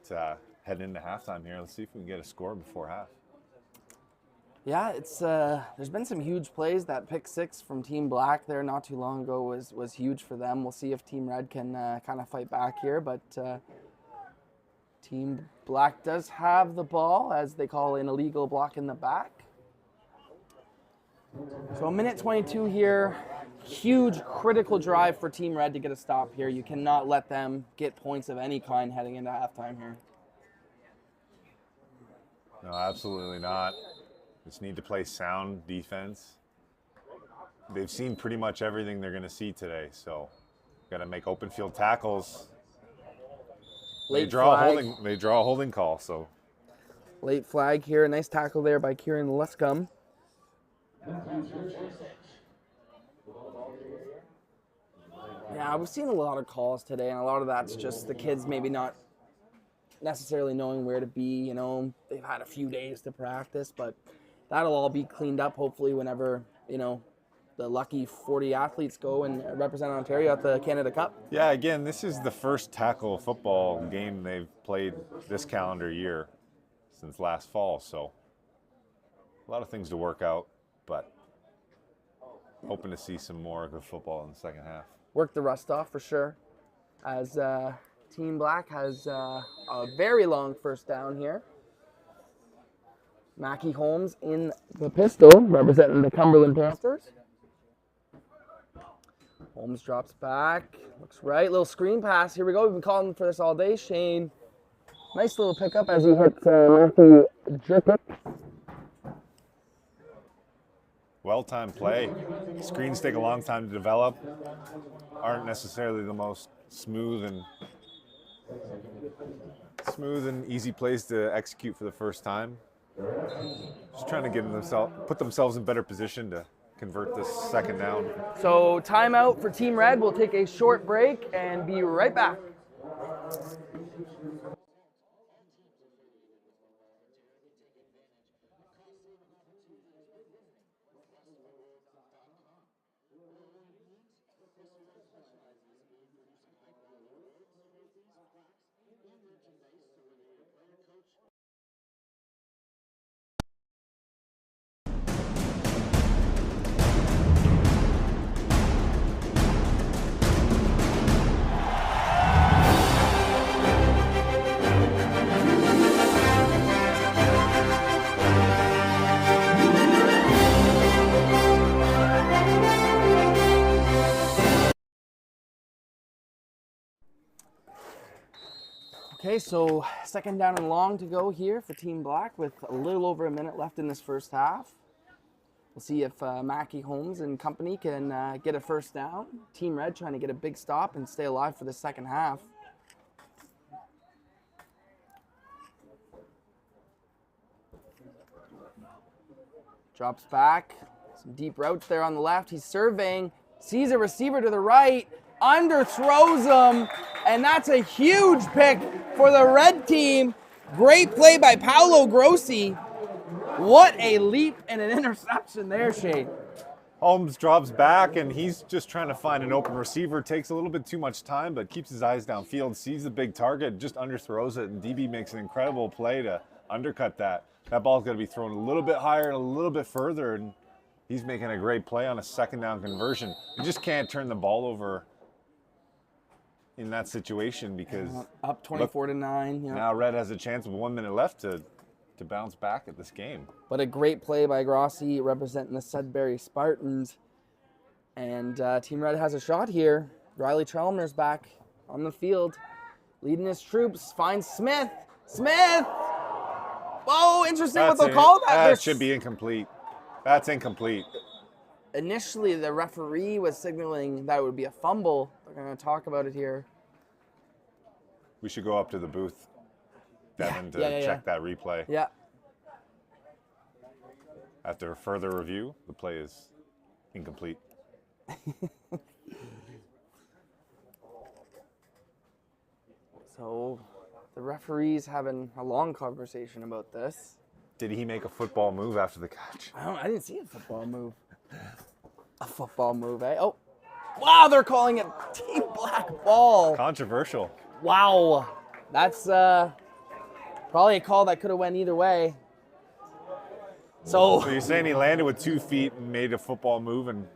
heading into halftime here, let's see if we can get a score before half. Yeah, it's there's been some huge plays. That pick six from Team Black there not too long ago was huge for them. We'll see if Team Red can kind of fight back here, but Team Black does have the ball, as they call an illegal block in the back. So a minute 22 here. Huge critical drive for Team Red to get a stop here. You cannot let them get points of any kind heading into halftime here. No, absolutely not. Just need to play sound defense. They've seen pretty much everything they're going to see today, so got to make open field tackles. They draw a holding call. So late flag here. A nice tackle there by Kieran Luscombe. Yeah, we've seen a lot of calls today, and a lot of that's just the kids maybe not necessarily knowing where to be. They've had a few days to practice, but that'll all be cleaned up hopefully whenever, the lucky 40 athletes go and represent Ontario at the Canada Cup. Yeah, again, this is the first tackle football game they've played this calendar year since last fall, so a lot of things to work out, but hoping to see some more good football in the second half. Work the rust off for sure, as Team Black has a very long first down here. Mackie Holmes in the pistol, representing the Cumberland Panthers. Holmes drops back, looks right, little screen pass. Here we go. We've been calling for this all day. Shane, nice little pickup as he hits Matthew Jerkic. Well-timed play. Screens take a long time to develop. Aren't necessarily the most smooth and easy plays to execute for the first time. Just trying to put themselves in better position to convert this second down. So timeout for Team Red. We'll take a short break and be right back. Okay, so second down and long to go here for Team Black with a little over a minute left in this first half. We'll see if Mackie Holmes and company can get a first down. Team Red trying to get a big stop and stay alive for the second half. Drops back, some deep routes there on the left. He's surveying, sees a receiver to the right, underthrows him, and that's a huge pick for the red team. Great play by Paolo Grossi. What a leap and an interception there, Shane. Holmes drops back, and he's just trying to find an open receiver. Takes a little bit too much time, but keeps his eyes downfield, sees the big target, just underthrows it, and DB makes an incredible play to undercut that. That ball's got to be thrown a little bit higher and a little bit further, and he's making a great play on a second down conversion. You just can't turn the ball over in that situation because up 24-9. Yeah. Now Red has a chance with 1 minute left to bounce back at this game. But a great play by Grossi representing the Sudbury Spartans. And Team Red has a shot here. Riley Trelmer's back on the field, leading his troops. Finds Smith. Smith! Whoa, interesting what they'll call that. That should be incomplete. That's incomplete. Initially, the referee was signaling that it would be a fumble. They're going to talk about it here. We should go up to the booth, Devin, to check that replay. Yeah. After further review, the play is incomplete. So the referee's having a long conversation about this. Did he make a football move after the catch? I didn't see a football move. A football move, eh? Oh, wow, they're calling it Team Black ball. Controversial. Wow. That's probably a call that could have went either way. So you're saying he landed with 2 feet and made a football move and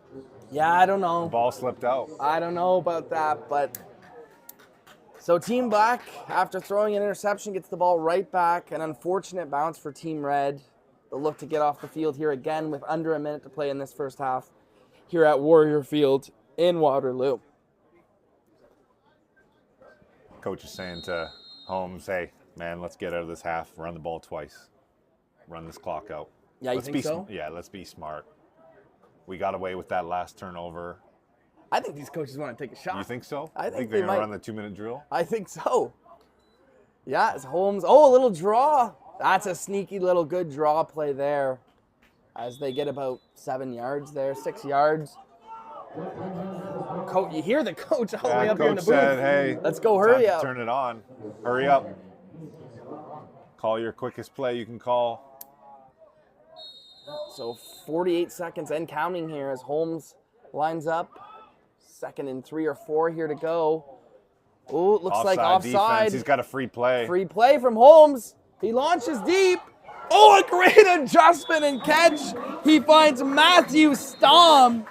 yeah, I don't know. The ball slipped out. I don't know about that, but so Team Black, after throwing an interception, gets the ball right back. An unfortunate bounce for Team Red. They'll look to get off the field here again with under a minute to play in this first half here at Warrior Field in Waterloo. Coach is saying to Holmes, hey, man, let's get out of this half, run the ball twice, run this clock out. Yeah, you think so? Yeah, let's be smart. We got away with that last turnover. I think these coaches want to take a shot. You think so? I think they're they going to might run the 2-minute drill? I think so. Yeah, it's Holmes. Oh, a little draw. That's a sneaky little good draw play there as they get about 7 yards there, 6 yards. Coach, you hear the coach all the way up here in the booth. Coach said, hey, let's go, hurry up. Turn it on. Hurry up. Call your quickest play you can call. So 48 seconds and counting here as Holmes lines up. 2nd and 3 or 4 here to go. Oh, it looks like offside. Defense. He's got a free play. Free play from Holmes. He launches deep. Oh, a great adjustment and catch. He finds Matthew Stom,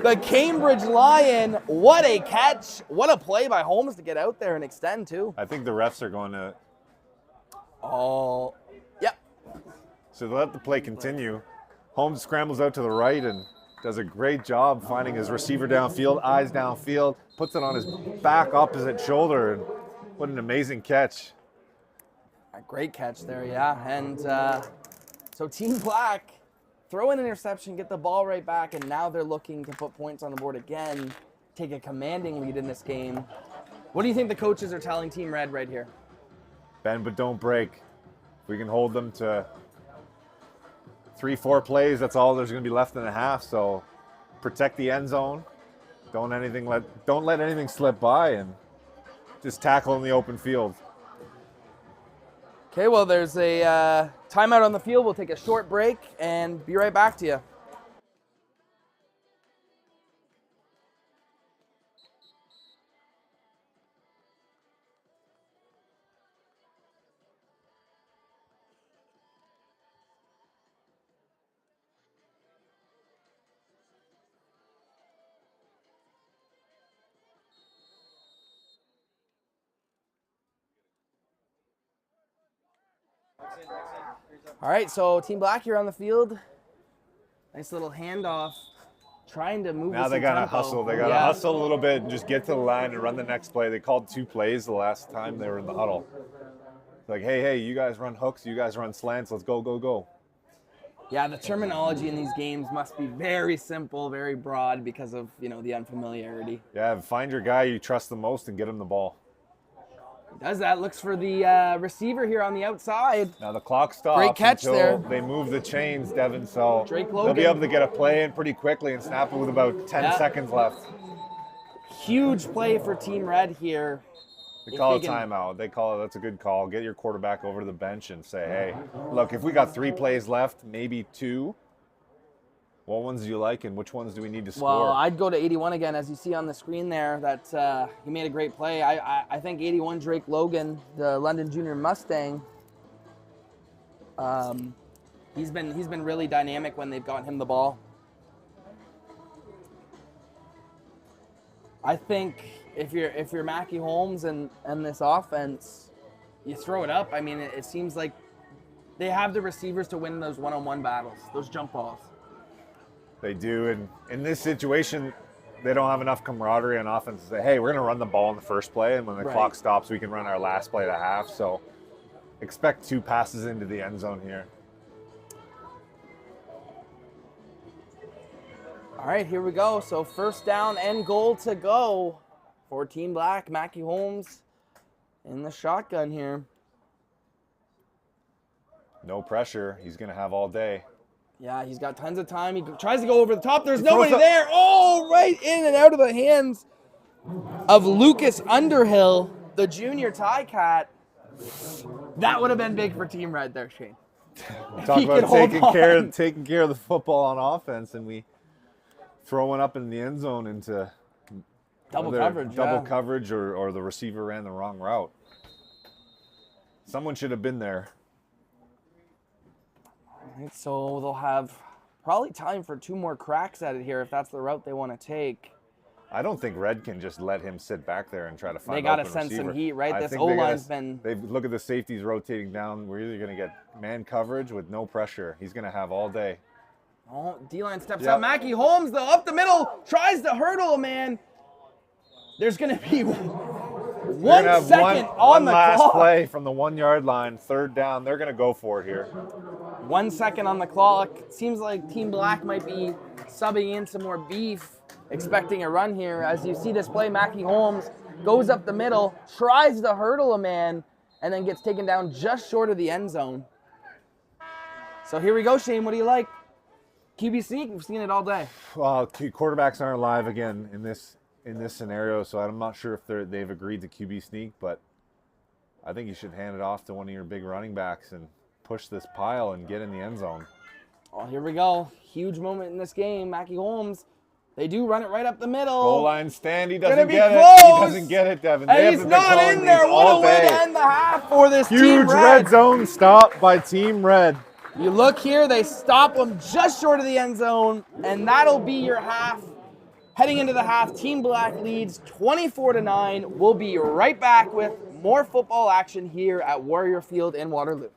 the Cambridge Lion. What a catch. What a play by Holmes to get out there and extend too. I think the refs are going to... Oh, yep. So they let the play continue. Holmes scrambles out to the right and does a great job finding his receiver downfield, eyes downfield, puts it on his back opposite shoulder, and what an amazing catch. A great catch there, yeah. And so Team Black throw an interception, get the ball right back, and now they're looking to put points on the board again, take a commanding lead in this game. What do you think the coaches are telling Team Red right here? Bend but don't break. If we can hold them to 3-4 plays, that's all there's going to be left in the half. So protect the end zone. Don't let anything slip by, and just tackle in the open field. Okay, well, there's a timeout on the field. We'll take a short break and be right back to you. All right, so Team Black here on the field. Nice little handoff. Trying to move. Now they got to hustle. They got to hustle a little bit and just get to the line and run the next play. They called 2 plays the last time they were in the huddle. It's like, hey, you guys run hooks, you guys run slants. Let's go, go, go. Yeah, the terminology in these games must be very simple, very broad because of, the unfamiliarity. Yeah, find your guy you trust the most and get him the ball. Does that. Looks for the receiver here on the outside. Now the clock stops. Great catch until there. They move the chains, Devin, so Drake they'll Logan. be able to get a play in pretty quickly and snap it with about 10 seconds left. Huge play for Team Red here. They call a timeout. That's a good call. Get your quarterback over to the bench and say, hey, look, if we got 3 plays left, maybe 2, what ones do you like and which ones do we need to score? Well, I'd go to 81 again, as you see on the screen there. That he made a great play. I think 81 Drake Logan, the London Junior Mustang. He's been really dynamic when they've gotten him the ball. I think if you're Mackie Holmes and this offense, you throw it up. I mean, it seems like they have the receivers to win those one-on-one battles, those jump balls. They do, and in this situation, they don't have enough camaraderie on offense to say, hey, we're going to run the ball in the first play, and when the clock stops, we can run our last play at a half. So expect 2 passes into the end zone here. All right, here we go. So first down and goal to go for Team Black. Mackie Holmes in the shotgun here. No pressure. He's going to have all day. Yeah, he's got tons of time. He tries to go over the top. There's nobody there. Oh, right in and out of the hands of Lucas Underhill, the junior tie cat. That would have been big for Team Red there, Shane. Talk about taking care of the football on offense, and we throw one up in the end zone into double coverage, or the receiver ran the wrong route. Someone should have been there. So they'll have probably time for 2 more cracks at it here if that's the route they want to take. I don't think Red can just let him sit back there and try to find They got to open send receiver. some heat, right? I This think O-line's been... Look at the safeties rotating down. We're either going to get man coverage with no pressure. He's going to have all day. Oh, D-line steps up. Mackie Holmes, though, up the middle, tries to hurdle a man. There's going to be 1 second on the clock. One last play from the 1-yard line, 3rd down. They're going to go for it here. 1 second on the clock. Seems like Team Black might be subbing in some more beef, expecting a run here. As you see this play, Mackie Holmes goes up the middle, tries to hurdle a man, and then gets taken down just short of the end zone. So here we go, Shane. What do you like? QB sneak, we've seen it all day. Well, quarterbacks aren't live again in this scenario, so I'm not sure if they've agreed to QB sneak, but I think you should hand it off to one of your big running backs and push this pile and get in the end zone. Oh, here we go. Huge moment in this game. Mackie Holmes, they do run it right up the middle. Goal line stand. He doesn't get it. Close. He doesn't get it, Devin. And he's not in there. What a way to end the half for this Team Huge Red. red zone stop by Team Red. You look here, they stop him just short of the end zone, and that'll be your half. Heading into the half, Team Black leads 24-9. We'll be right back with more football action here at Warrior Field in Waterloo.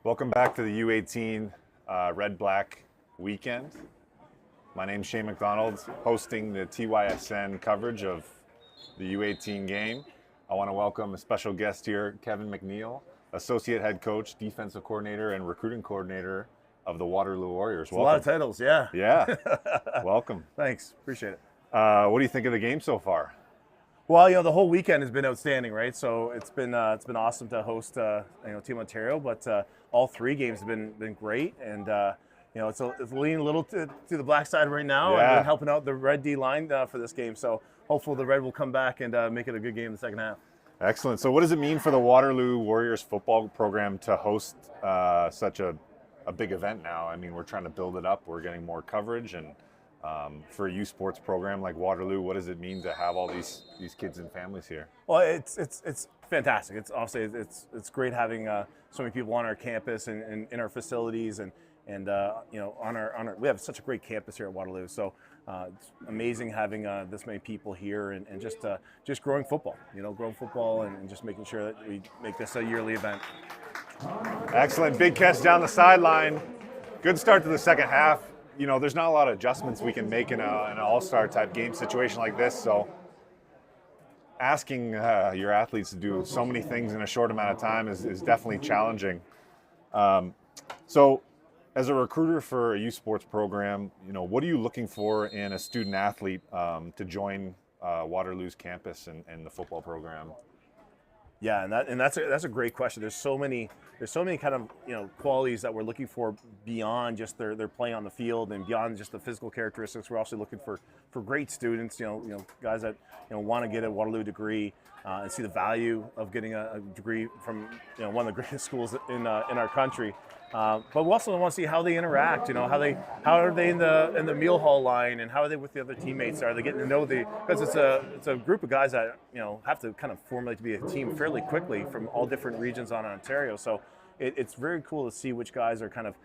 Welcome back to the U18 Red-Black weekend. My name's Shane McDonald, hosting the TYSN coverage of the U18 game. I want to welcome a special guest here, Kevin McNeil, Associate Head Coach, Defensive Coordinator, and Recruiting Coordinator of the Waterloo Warriors. Welcome. A lot of titles, yeah. Yeah, welcome. Thanks, appreciate it. What do you think of the game so far? Well, the whole weekend has been outstanding, right? So it's been awesome to host, Team Ontario, but all three games have been great, and it's leaning a little to the black side right now, Yeah. and been helping out the red D line for this game. So hopefully the red will come back and make it a good game in the second half. Excellent. So what does it mean for the Waterloo Warriors football program to host such a big event now? I mean, we're trying to build it up. We're getting more coverage, and for a youth sports program like Waterloo, what does it mean to have all these kids and families here? Well, it's fantastic. It's obviously it's great having so many people on our campus and in our facilities, and on our we have such a great campus here at Waterloo. So it's amazing having this many people here, and just growing football. Growing football, and just making sure that we make this a yearly event. Excellent. Big catch down the sideline. Good start to the second half. There's not a lot of adjustments we can make in an all-star type game situation like this. So asking your athletes to do so many things in a short amount of time is definitely challenging. So as a recruiter for a youth sports program, what are you looking for in a student athlete to join Waterloo's campus and the football program? Yeah, and that's a great question. There's so many kind of qualities that we're looking for beyond just their play on the field and beyond just the physical characteristics. We're also looking for great students, guys that want to get a Waterloo degree and see the value of getting a degree from one of the greatest schools in our country. But we also want to see how they interact. How are they in the meal hall line, and how are they with the other teammates? Are they getting to know because it's a group of guys that have to kind of formulate to be a team fairly quickly from all different regions on Ontario. So it's very cool to see which guys are kind of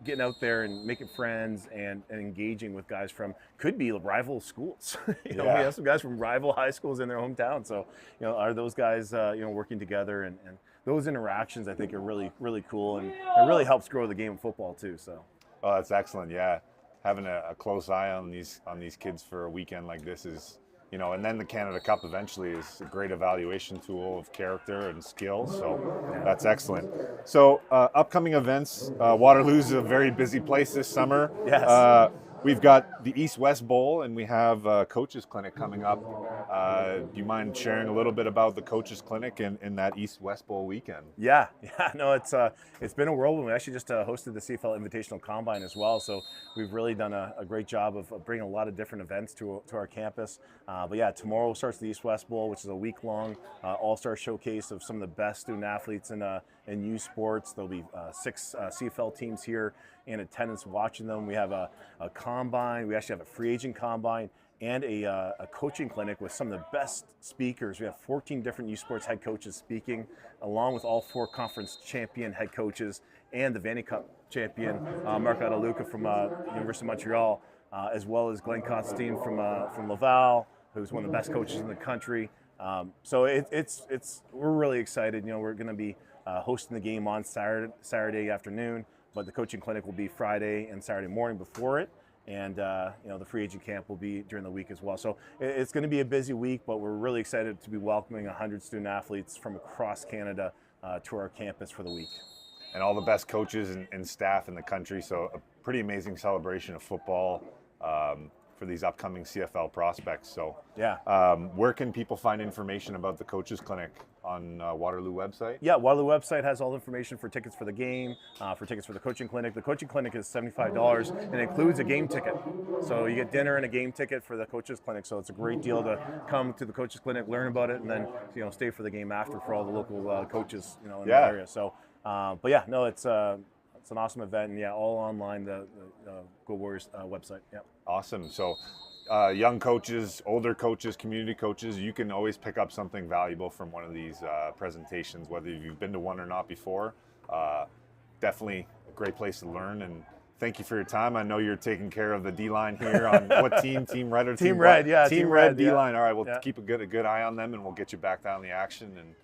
getting out there and making friends and engaging with guys from could be rival schools. We have some guys from rival high schools in their hometown. So are those guys working together, and those interactions I think are really, really cool, and it really helps grow the game of football too. So. Oh, that's excellent. Yeah, having a close eye on these kids for a weekend like this is, and then the Canada Cup eventually is a great evaluation tool of character and skill. So that's excellent. So upcoming events, Waterloo's a very busy place this summer. Yes. We've got the East-West Bowl, and we have a coaches clinic coming up. Do you mind sharing a little bit about the coaches clinic in that East-West Bowl weekend? Yeah. No, it's been a whirlwind. We actually just hosted the CFL Invitational Combine as well, so we've really done a great job of bringing a lot of different events to our campus. But yeah, tomorrow starts the East-West Bowl, which is a week-long all-star showcase of some of the best student athletes in youth sports. There'll be 6 CFL teams here in attendance watching them. We have a combine. We actually have a free agent combine and a coaching clinic with some of the best speakers. We have 14 different youth sports head coaches speaking, along with all 4 conference champion head coaches and the Vanny Cup champion, Marc Adaluca from University of Montreal, as well as Glenn Constantine from Laval, who's one of the best coaches in the country. So we're really excited. We're going to be hosting the game on Saturday afternoon, but the coaching clinic will be Friday and Saturday morning before it. And the free agent camp will be during the week as well. So it's going to be a busy week, but we're really excited to be welcoming 100 student athletes from across Canada to our campus for the week. And all the best coaches and staff in the country. So a pretty amazing celebration of football for these upcoming CFL prospects. So yeah, where can people find information about the coaches clinic? On Waterloo website? Yeah, Waterloo website has all the information for tickets for the game, for tickets for the coaching clinic. The coaching clinic is $75 and includes a game ticket. So you get dinner and a game ticket for the coaches clinic. So it's a great deal to come to the coaches clinic, learn about it, and then stay for the game after for all the local coaches in the area. So, but yeah, no, it's an awesome event, and yeah, all online. The Go Warriors website. Yeah. Awesome. So. Young coaches, older coaches, community coaches, you can always pick up something valuable from one of these presentations, whether you've been to one or not before. Definitely a great place to learn, and thank you for your time. I know you're taking care of the D-line here on what team? Team Red or Team Red? Yeah, Team Red D-line. Yeah. All right, we'll keep a good eye on them, and we'll get you back down the action. And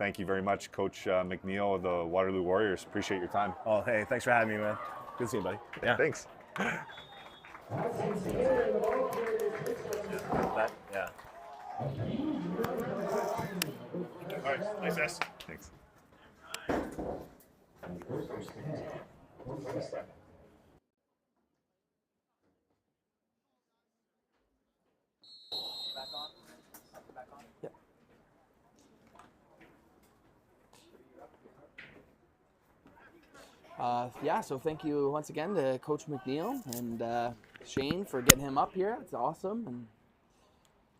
thank you very much, Coach McNeil of the Waterloo Warriors. Appreciate your time. Oh, hey, thanks for having me, man. Good seeing you, buddy. Yeah. Thanks. Yeah. All right, nice ass. Thanks. Yeah, so thank you once again to Coach McNeil and Shane for getting him up here. It's awesome. And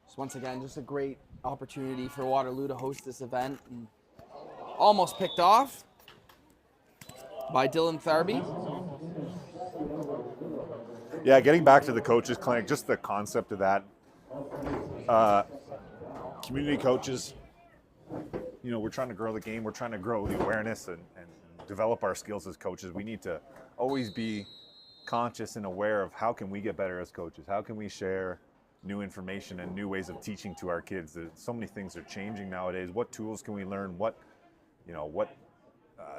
just once again, just a great opportunity for Waterloo to host this event. And almost picked off by Dylan Tharby. Yeah, getting back to the coaches clinic, just the concept of that. Community coaches, you know, we're trying to grow the game. We're trying to grow the awareness and develop our skills as coaches. We need to always be conscious and aware of how can we get better as coaches? How can we share new information and new ways of teaching to our kids? So many things are changing nowadays. What tools can we learn? What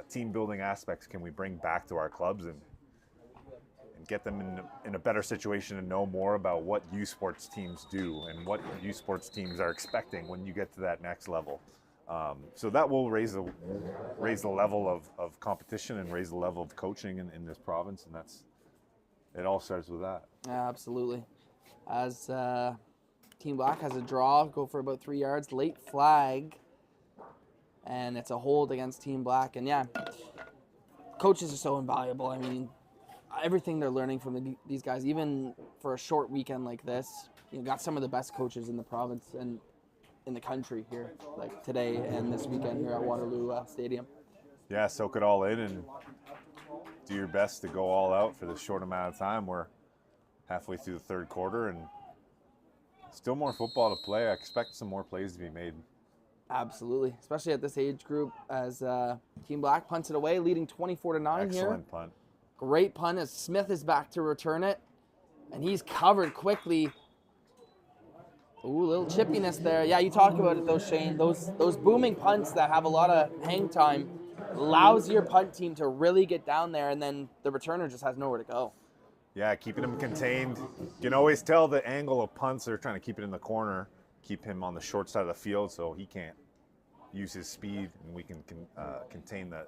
team building aspects can we bring back to our clubs and get them in a better situation and know more about what U Sports teams do and what U Sports teams are expecting when you get to that next level. So that will raise the level of competition and raise the level of coaching in this province, and it all starts with that. Yeah, absolutely. As Team Black has a draw, go for about 3 yards, late flag, and it's a hold against Team Black. And yeah, coaches are so invaluable. I mean, everything they're learning from these guys, even for a short weekend like this, you got some of the best coaches in the province and in the country here, like today and this weekend here at Waterloo Stadium. Yeah, soak it all in and do your best to go all out for this short amount of time. We're halfway through the third quarter and still more football to play. I expect some more plays to be made. Absolutely, especially at this age group as Team Black punts it away, leading 24-9 here. Excellent punt. Great punt as Smith is back to return it, and he's covered quickly. Ooh, a little chippiness there. Yeah, you talk about it though, Shane. Those booming punts that have a lot of hang time allows your punt team to really get down there, and then the returner just has nowhere to go. Yeah, keeping him contained. You can always tell the angle of punts. They're trying to keep it in the corner, keep him on the short side of the field so he can't use his speed, and we can contain the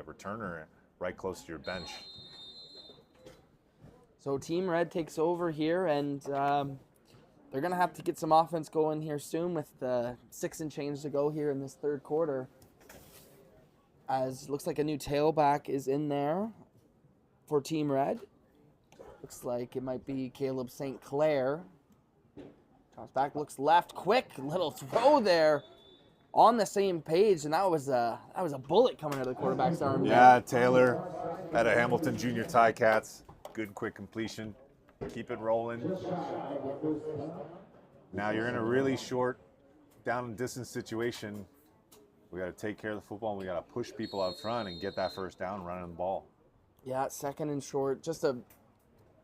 returner right close to your bench. So Team Red takes over here, and they're going to have to get some offense going here soon with 6 and change to go here in this third quarter. As looks like a new tailback is in there for Team Red. Looks like it might be Caleb St. Clair. Drops back, looks left, quick little throw there on the same page, and that was a bullet coming out of the quarterback's arm. Yeah, Taylor out of Hamilton Junior Ticats. Good quick completion. Keep it rolling. Now you're in a really short down and distance situation. We got to take care of the football, and we got to push people out front and get that first down running the ball. Yeah, second and short. Just a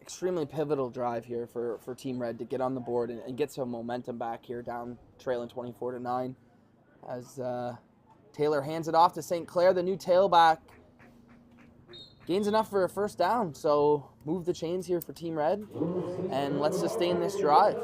extremely pivotal drive here for Team Red to get on the board and get some momentum back here, down trailing 24-9. As Taylor hands it off to St. Clair, the new tailback. Gains enough for a first down, so move the chains here for Team Red, and let's sustain this drive.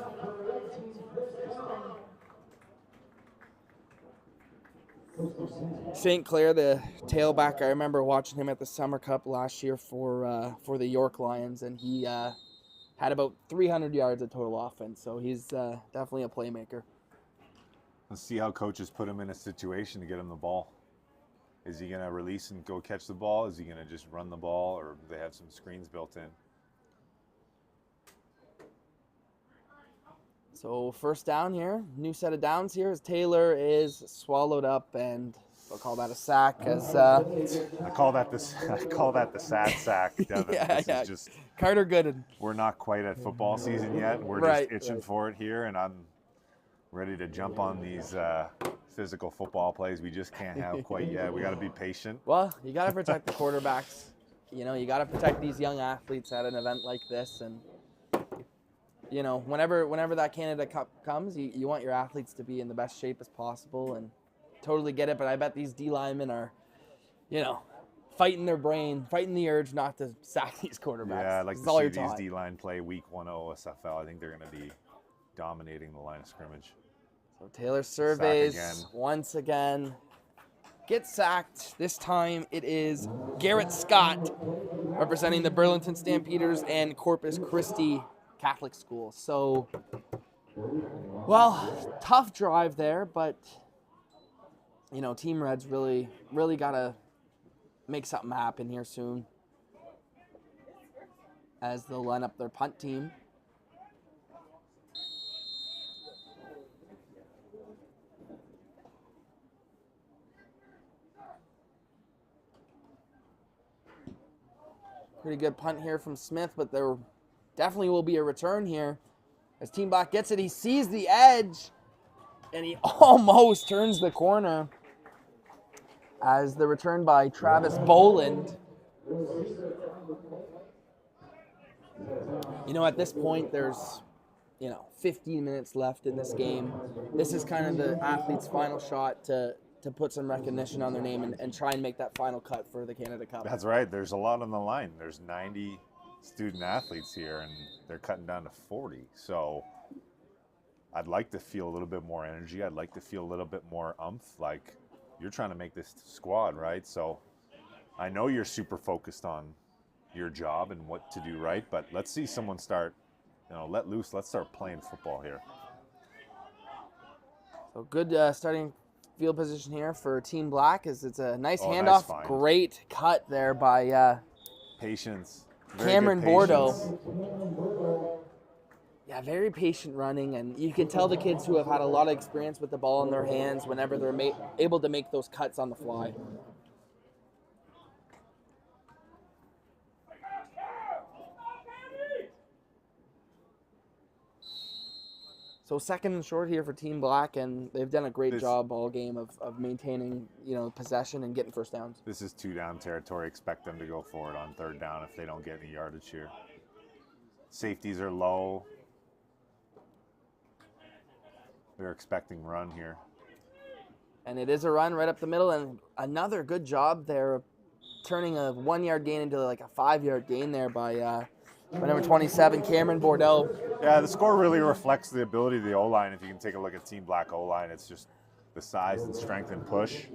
St. Clair, the tailback, I remember watching him at the Summer Cup last year for the York Lions, and he had about 300 yards of total offense, so he's definitely a playmaker. Let's see how coaches put him in a situation to get him the ball. Is he going to release and go catch the ball? Is he going to just run the ball, or do they have some screens built in? So first down here, new set of downs here as Taylor is swallowed up, and we'll call that a sack. As I call that the sad sack, Devin. Yeah. Is just Carter Gooden. We're not quite at football season yet. We're just itching for it here, and I'm ready to jump on these physical football plays we just can't have quite yet. We got to be patient. Well, you got to protect the quarterbacks. You know, you got to protect these young athletes at an event like this, and you know, whenever that Canada Cup comes, you want your athletes to be in the best shape as possible, and totally get it, but I bet these D linemen are, fighting their brain, fighting the urge not to sack these quarterbacks. Yeah, I'd like This to is all see you're these taught. D-line play week 1 OSFL. I think they're going to be dominating the line of scrimmage. So Taylor surveys again. once again. Gets sacked. This time it is Garrett Scott representing the Burlington Stampeders and Corpus Christi Catholic School. So, well, tough drive there, but, Team Red's really got to make something happen here soon as they'll line up their punt team. Pretty good punt here from Smith, but there definitely will be a return here. As Team Black gets it, he sees the edge, and he almost turns the corner. As the return by Travis Boland. At this point, there's, 15 minutes left in this game. This is kind of the athlete's final shot to put some recognition on their name and try and make that final cut for the Canada Cup. That's right. There's a lot on the line. There's 90 student athletes here, and they're cutting down to 40. So I'd like to feel a little bit more energy. I'd like to feel a little bit more oomph. Like, you're trying to make this squad, right? So I know you're super focused on your job and what to do right, but let's see someone start, let loose. Let's start playing football here. So good starting field position here for Team Black as it's a nice handoff. Nice find. Great cut there by Patience. Very Cameron good Bordeaux. patience. Yeah, very patient running, and you can tell the kids who have had a lot of experience with the ball in their hands whenever they're able to make those cuts on the fly. So second and short here for Team Black, and they've done a great job all game of maintaining, possession and getting first downs. This is 2-down territory. Expect them to go for it on 3rd down if they don't get any yardage here. Safeties are low. They're expecting run here. And it is a run right up the middle, and another good job there, turning a 1-yard gain into like a 5-yard gain there by number 27, Cameron Bordeaux. Yeah, the score really reflects the ability of the O-line. If you can take a look at Team Black O-line, it's just the size and strength and push.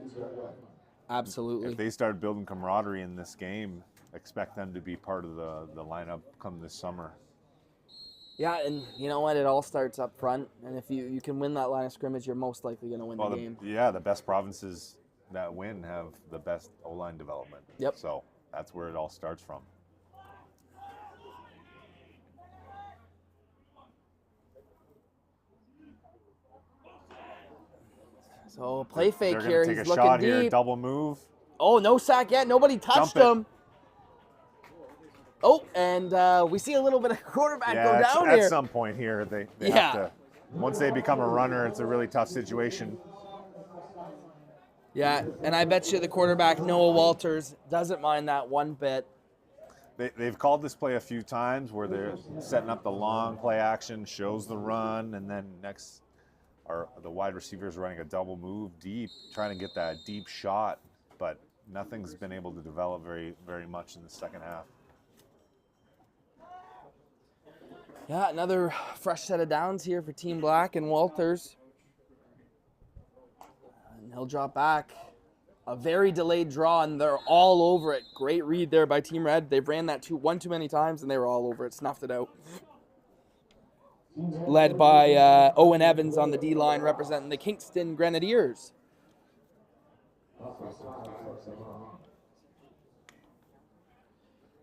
Absolutely. If they start building camaraderie in this game, expect them to be part of the lineup come this summer. Yeah, and you know what? It all starts up front, and if you can win that line of scrimmage, you're most likely going to win the game. Yeah, the best provinces that win have the best O-line development. Yep. So that's where it all starts from. So play fake They're here. gonna He's take a looking shot deep. here, double move. Oh, no sack yet. Nobody touched Dump it. him. Oh, and we see a little bit of quarterback go down at here. some point here, they have to. Once they become a runner, it's a really tough situation. Yeah, and I bet you the quarterback, Noah Walters, doesn't mind that one bit. They've called this play a few times where they're setting up the long play action, shows the run, and then next the wide receivers running a double move deep, trying to get that deep shot, but nothing's been able to develop very, very much in the second half. Yeah, another fresh set of downs here for Team Black and Walters. And he'll drop back. A very delayed draw, and they're all over it. Great read there by Team Red. They've ran that one too many times, and they were all over it, snuffed it out. Led by Owen Evans on the D-line, representing the Kingston Grenadiers.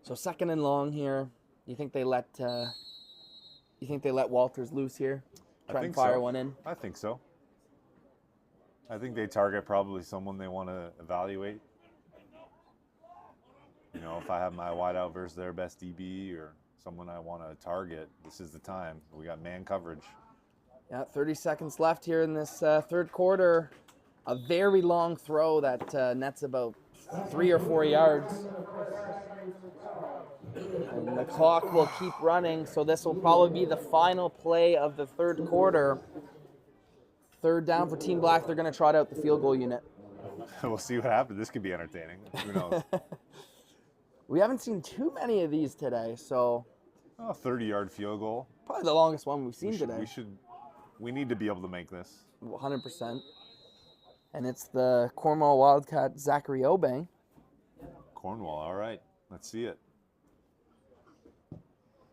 So second and long here. You think they let Walters loose here? Try and fire one in? I think so. I think they target probably someone they want to evaluate. If I have my wideout versus their best DB or someone I want to target, this is the time. We got man coverage. Yeah, 30 seconds left here in this third quarter. A very long throw that nets about 3 or 4 yards. And the clock will keep running, so this will probably be the final play of the third quarter. Third down for Team Black. They're going to trot out the field goal unit. We'll see what happens. This could be entertaining. Who knows? We haven't seen too many of these today, so 30-yard field goal. probably the longest one we've seen today. We need to be able to make this. 100%. And it's the Cornwall Wildcat, Zachary Obeng. Cornwall, all right. Let's see it.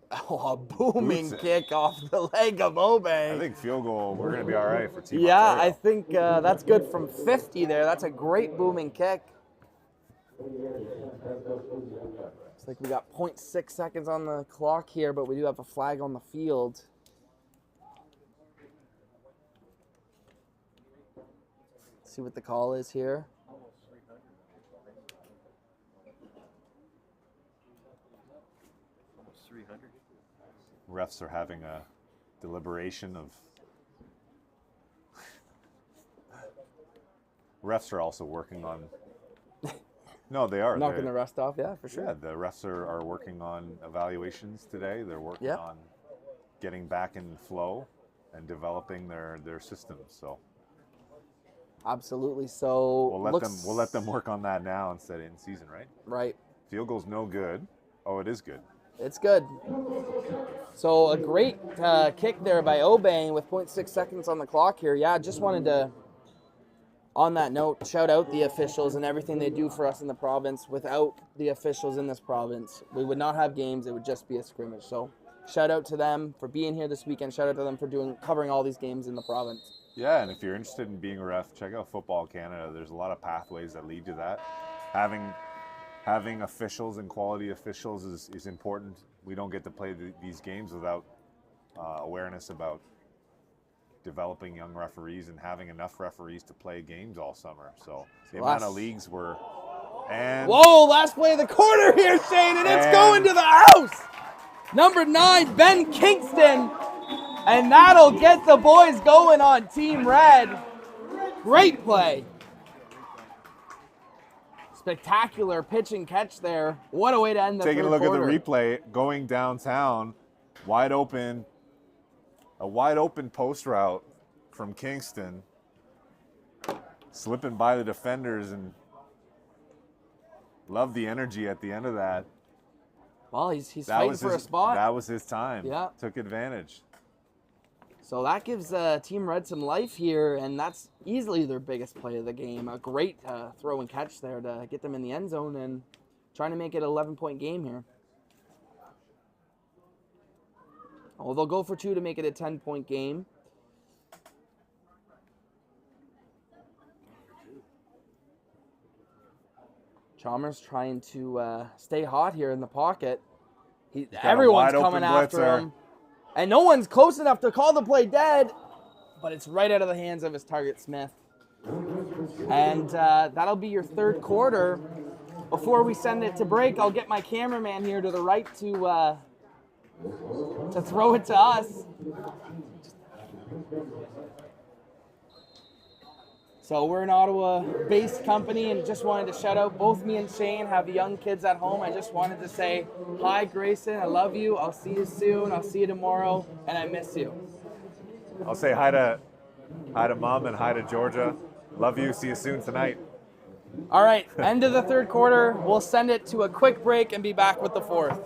Oh, a booming Boots it. kick off the leg of Obeng. I think field goal, we're going to be all right for Team Yeah, Ontario. I think that's good from 50 there. That's a great booming kick. Looks like we got 0.6 seconds on the clock here, but we do have a flag on the field. Let's see what the call is here. Refs are having a deliberation of... Refs are also working on... No, they are. Knocking the rust off, yeah, for sure. Yeah, the refs are working on evaluations today. They're working on getting back in flow and developing their systems. So Absolutely. So we'll let them work on that now instead of in season, right? Right. Field goal's no good. Oh, it is good. It's good. So a great kick there by Obeng with 0.6 seconds on the clock here. Yeah, just wanted to, on that note, shout out the officials and everything they do for us in the province. Without the officials in this province, we would not have games. It would just be a scrimmage. So shout out to them for being here this weekend. Shout out to them for covering all these games in the province. Yeah, and if you're interested in being a ref, check out Football Canada. There's a lot of pathways that lead to that. Having officials and quality officials is important. We don't get to play these games without awareness about developing young referees and having enough referees to play games all summer. So the amount of leagues were... And whoa, last play of the quarter here, Shane, and it's going to the house. Number 9, Ben Kingston. And that'll get the boys going on Team Red. Great play. Spectacular pitch and catch there. What a way to end the taking third a look quarter. at the replay, going downtown, wide open, a wide open post route from Kingston, slipping by the defenders, and love the energy at the end of that. Well, he's fighting for a spot. That was his time. Yeah. Took advantage. So that gives Team Red some life here, and that's easily their biggest play of the game. A great throw and catch there to get them in the end zone and trying to make it an 11-point game here. Oh, they'll go for 2 to make it a 10-point game. Chalmers trying to stay hot here in the pocket. Everyone's coming after him. And no one's close enough to call the play dead, but it's right out of the hands of his target, Smith. And that'll be your third quarter. Before we send it to break, I'll get my cameraman here to the right to throw it to us. So we're an Ottawa-based company, and just wanted to shout out, both me and Shane have young kids at home. I just wanted to say, hi, Grayson, I love you. I'll see you soon. I'll see you tomorrow, and I miss you. I'll say hi to Mom and hi to Georgia. Love you. See you soon tonight. All right, end of the third quarter. We'll send it to a quick break and be back with the fourth.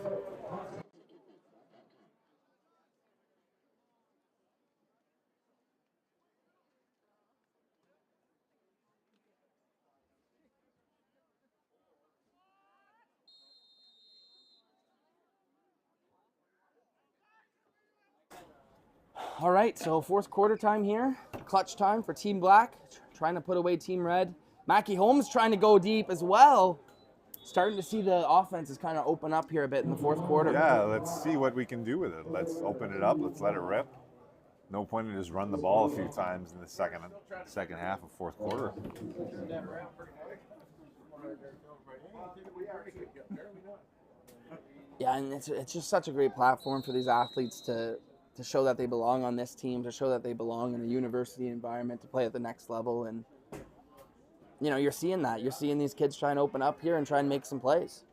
All right, so fourth quarter time here. Clutch time for Team Black, trying to put away Team Red. Mackie Holmes trying to go deep as well. Starting to see the offenses kind of open up here a bit in the fourth quarter. Yeah, let's see what we can do with it. Let's open it up. Let's let it rip. No point in just run the ball a few times in the second half of fourth quarter. Yeah, and it's just such a great platform for these athletes to show that they belong on this team, to show that they belong in a university environment, to play at the next level. And, you know, you're seeing that. You're seeing these kids try and open up here and try and make some plays.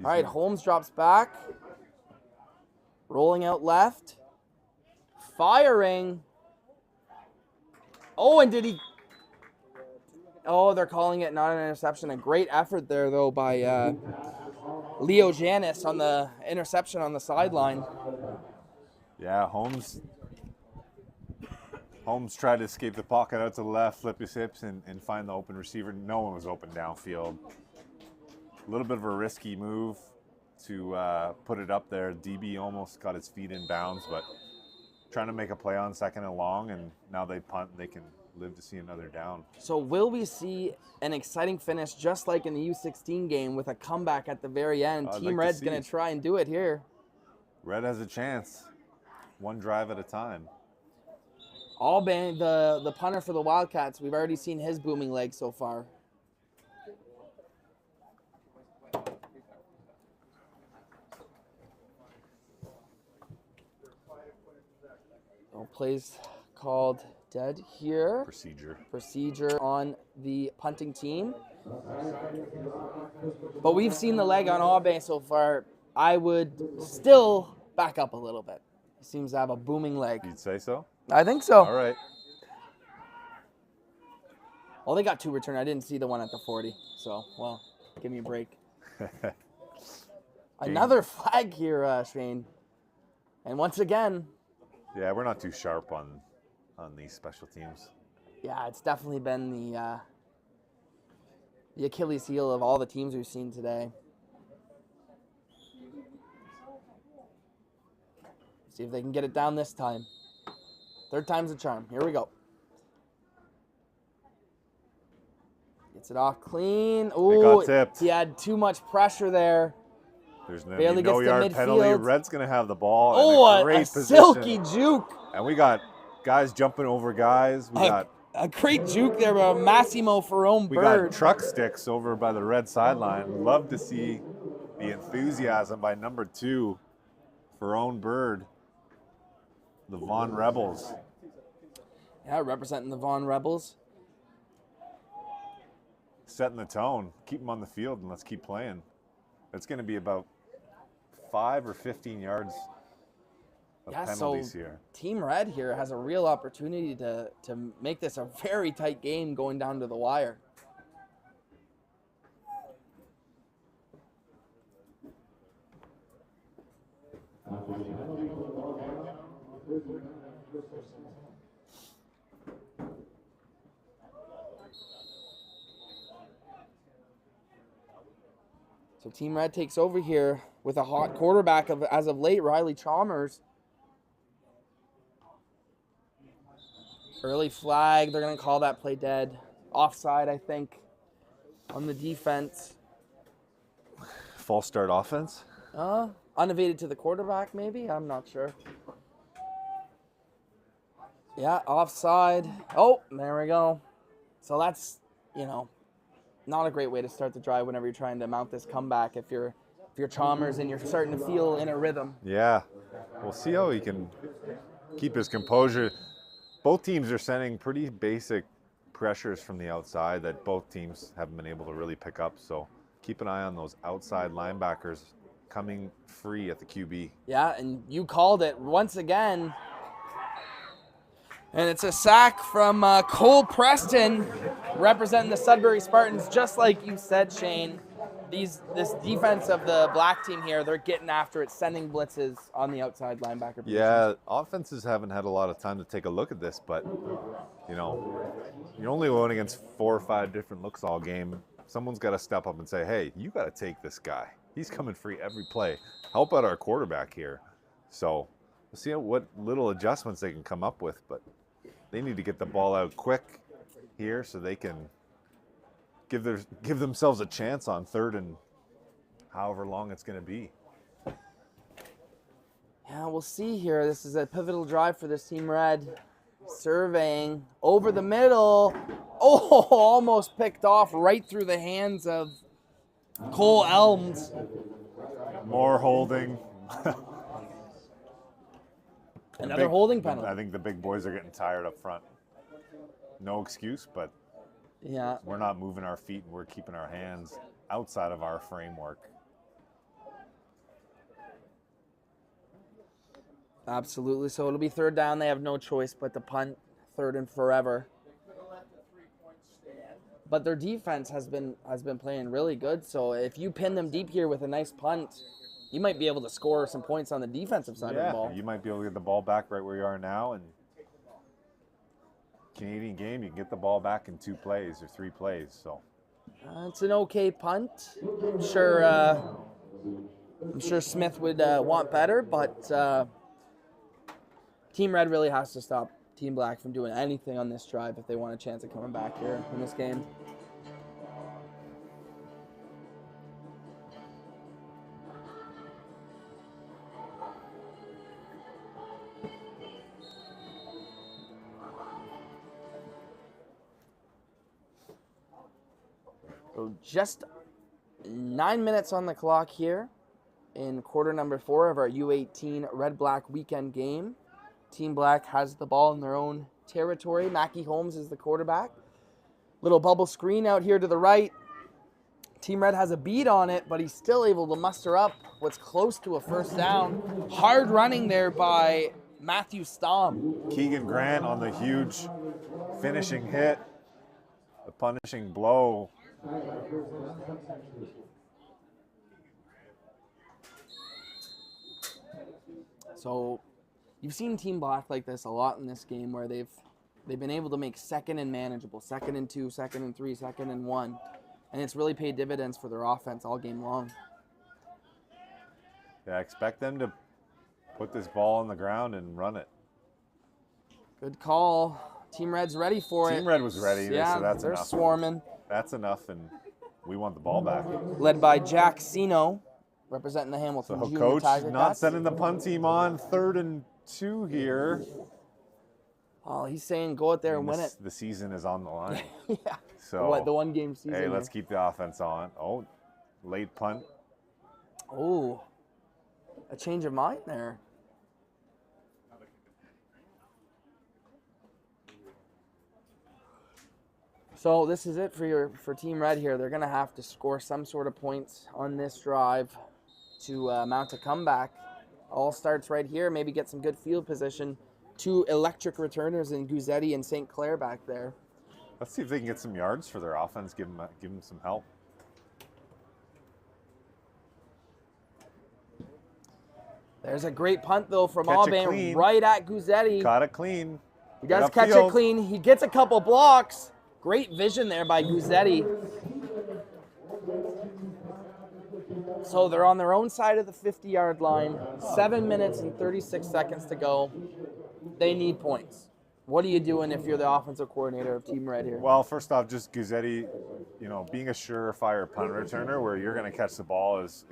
All right, Holmes drops back. Rolling out left. firing. Oh, and did he? Oh, they're calling it not an interception. A great effort there, though, by Leo Janis on the interception on the sideline. Yeah, Holmes tried to escape the pocket out to the left, flip his hips, and find the open receiver. No one was open downfield. A little bit of a risky move to put it up there. DB almost got his feet in bounds, but trying to make a play on 2nd and long, and now they punt. They can live to see another down. So will we see an exciting finish just like in the U16 game with a comeback at the very end? I'd Team like to Red's see. going to try and do it here. Red has a chance. One drive at a time. Albany, the punter for the Wildcats, we've already seen his booming leg so far. So plays called dead here. Procedure on the punting team. But we've seen the leg on Albany so far. I would still back up a little bit. He seems to have a booming leg. You'd say so? I think so. All right. Well, they got 2 return. I didn't see the one at the 40. So, well, give me a break. Another flag here, Shane. And once again. Yeah, we're not too sharp on these special teams. Yeah, it's definitely been the Achilles heel of all the teams we've seen today. See if they can get it down this time. 3rd time's a charm. Here we go. Gets it off clean. Oh, he had too much pressure there. There's no Barely gets to yard penalty. midfield. Red's going to have the ball. Oh, in a great a position. silky juke. And we got guys jumping over guys. We got a great juke there by Massimo Ferrone Bird. We got truck sticks over by the Red sideline. Love to see the enthusiasm by number 2, Ferrone Bird, the Vaughan Rebels. Yeah, representing the Vaughan Rebels. Setting the tone. Keep them on the field and let's keep playing. It's going to be about 5 or 15 yards of penalties here. Team Red here has a real opportunity to make this a very tight game going down to the wire. So Team Red takes over here with a hot quarterback as of late, Riley Chalmers. Early flag, they're going to call that play dead. Offside, I think, on the defense. False start offense? Unevaded to the quarterback, maybe? I'm not sure. Yeah, offside. Oh, there we go. So that's, not a great way to start the drive whenever you're trying to mount this comeback if you're Chalmers and you're starting to feel in a rhythm. Yeah. We'll see how he can keep his composure. Both teams are sending pretty basic pressures from the outside that both teams haven't been able to really pick up. So keep an eye on those outside linebackers coming free at the QB. Yeah, and you called it once again. And it's a sack from Cole Preston, representing the Sudbury Spartans, just like you said, Shane. This defense of the black team here, they're getting after it, sending blitzes on the outside linebacker positions. Yeah, offenses haven't had a lot of time to take a look at this, but, you're only going against 4 or 5 different looks all game. Someone's got to step up and say, hey, you got to take this guy. He's coming free every play. Help out our quarterback here. So we'll see what little adjustments they can come up with, but they need to get the ball out quick here so they can give themselves a chance on 3rd and however long it's going to be. Yeah, we'll see here. This is a pivotal drive for this Team Red. Surveying over the middle. Oh, almost picked off right through the hands of Cole Elms. More holding. Another holding penalty. I think the big boys are getting tired up front. No excuse, but yeah, we're not moving our feet and we're keeping our hands outside of our framework. Absolutely. So it'll be third down. They have no choice but to punt, third and forever. But their defense has been playing really good. So if you pin them deep here with a nice punt, you might be able to score some points on the defensive side of the ball. You might be able to get the ball back right where you are now. And Canadian game, you can get the ball back in 2 plays or 3 plays. So it's an okay punt. I'm sure Smith would want better, but Team Red really has to stop Team Black from doing anything on this drive if they want a chance of coming back here in this game. So just 9 minutes on the clock here in quarter number 4 of our U18 Red-Black weekend game. Team Black has the ball in their own territory. Mackie Holmes is the quarterback. Little bubble screen out here to the right. Team Red has a beat on it, but he's still able to muster up what's close to a first down. Hard running there by Matthew Stom. Keegan Grant on the huge finishing hit, the punishing blow. So you've seen Team Black like this a lot in this game where they've been able to make second and manageable, 2nd and 2, 2nd and 3, 2nd and 1. And it's really paid dividends for their offense all game long. Yeah, I expect them to put this ball on the ground and run it. Good call. Team Red's ready for it. Team Red was ready, Yeah, so that's they're enough. swarming. That's enough, and we want the ball back. Led by Jack Sino, representing the Hamilton So Junior coach Tiger not Cats. sending the punt team on 3rd and 2 here. Oh, he's saying go out there and win it. The season is on the line. Yeah. So The one game season. hey, let's here. keep the offense on. Oh, late punt. Oh, a change of mind there. So this is it for Team Red here. They're gonna have to score some sort of points on this drive to mount a comeback. All starts right here. Maybe get some good field position. 2 electric returners in Guzzetti and St. Clair back there. Let's see if they can get some yards for their offense. Give them some help. There's a great punt though from Catch it Aubin clean. right at Guzzetti. Caught it clean. He does Get catch it upfield. clean. He gets a couple blocks. Great vision there by Guzzetti. So they're on their own side of the 50-yard line. 7 minutes and 36 seconds to go. They need points. What are you doing if you're the offensive coordinator of Team Red here? Well, first off, just Guzzetti, being a surefire punt returner where you're going to catch the ball is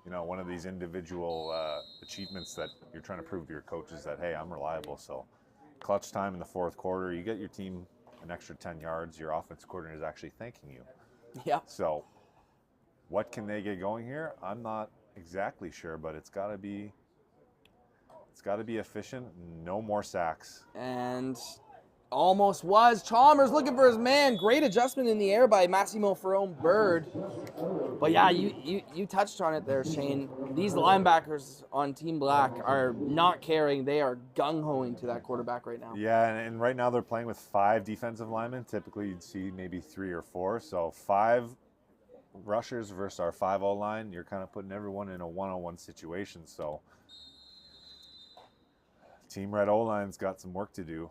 one of these individual achievements that you're trying to prove to your coaches that, hey, I'm reliable. So clutch time in the 4th quarter, you get your team an extra 10 yards, your offense coordinator is actually thanking you. Yeah. So what can they get going here? I'm not exactly sure, but it's got to be efficient. No more sacks. And almost was. Chalmers looking for his man. Great adjustment in the air by Massimo Ferrone Bird. But yeah, you touched on it there, Shane. These linebackers on Team Black are not caring. They are gung-hoing to that quarterback right now. Yeah, and right now they're playing with 5 defensive linemen. Typically you'd see maybe 3 or 4. So 5 rushers versus our 5-0 line. You're kind of putting everyone in a one-on-one situation. So Team Red O-line's got some work to do.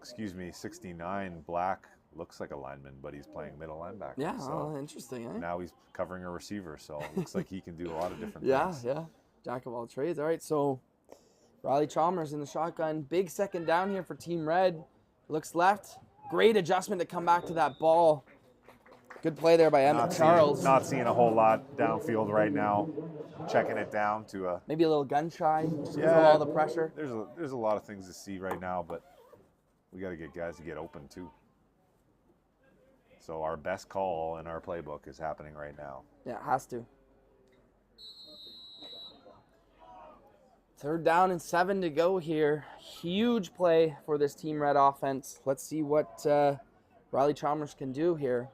69, Black looks like a lineman, but he's playing middle linebacker. Yeah, so interesting, eh? now he's covering a receiver, so it looks like he can do a lot of different Yeah, things. yeah. Jack of all trades. All right, so Riley Chalmers in the shotgun. Big second down here for Team Red. Looks left. Great adjustment to come back to that ball. Good play there by Emmett Charles. Not seeing a whole lot downfield right now. Checking it down to a... Maybe a little gun shy, just because of Yeah. all the pressure. There's a lot of things to see right now, but we got to get guys to get open too. So our best call in our playbook is happening right now. Yeah, it has to. 3rd down and 7 to go here. Huge play for this Team Red offense. Let's see what Riley Chalmers can do here.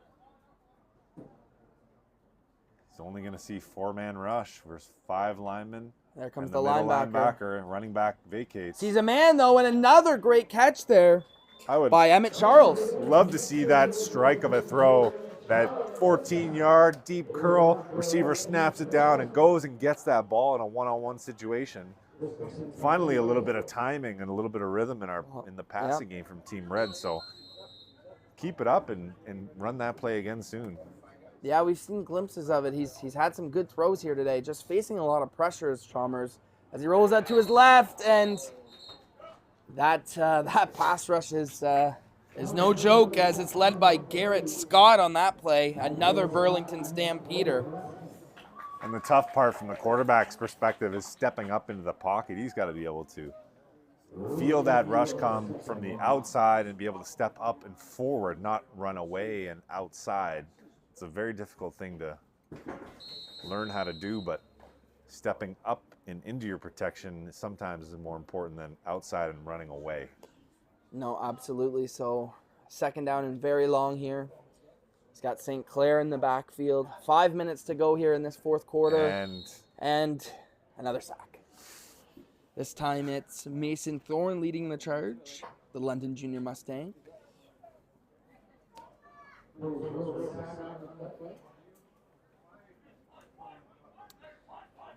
He's only going to see 4-man rush versus 5 linemen. There comes And the middle linebacker. linebacker and running back vacates. Sees a man, though, and another great catch there I would by Emmett Charles. love to see that strike of a throw, that 14-yard deep curl. Receiver snaps it down and goes and gets that ball in a one-on-one situation. Finally, a little bit of timing and a little bit of rhythm in the passing game from Team Red. So keep it up and run that play again soon. Yeah, we've seen glimpses of it. He's had some good throws here today, just facing a lot of pressures, Chalmers, as he rolls out to his left, and that pass rush is no joke, as it's led by Garrett Scott on that play, another Burlington Stampeder. And the tough part from the quarterback's perspective is stepping up into the pocket. He's got to be able to feel that rush come from the outside and be able to step up and forward, not run away and outside. It's a very difficult thing to learn how to do, but stepping up and into your protection sometimes is more important than outside and running away. No, absolutely. So second down and very long here. He's got St. Clair in the backfield. 5 minutes to go here in this fourth quarter. And another sack. This time it's Mason Thorne leading the charge, the London Junior Mustang.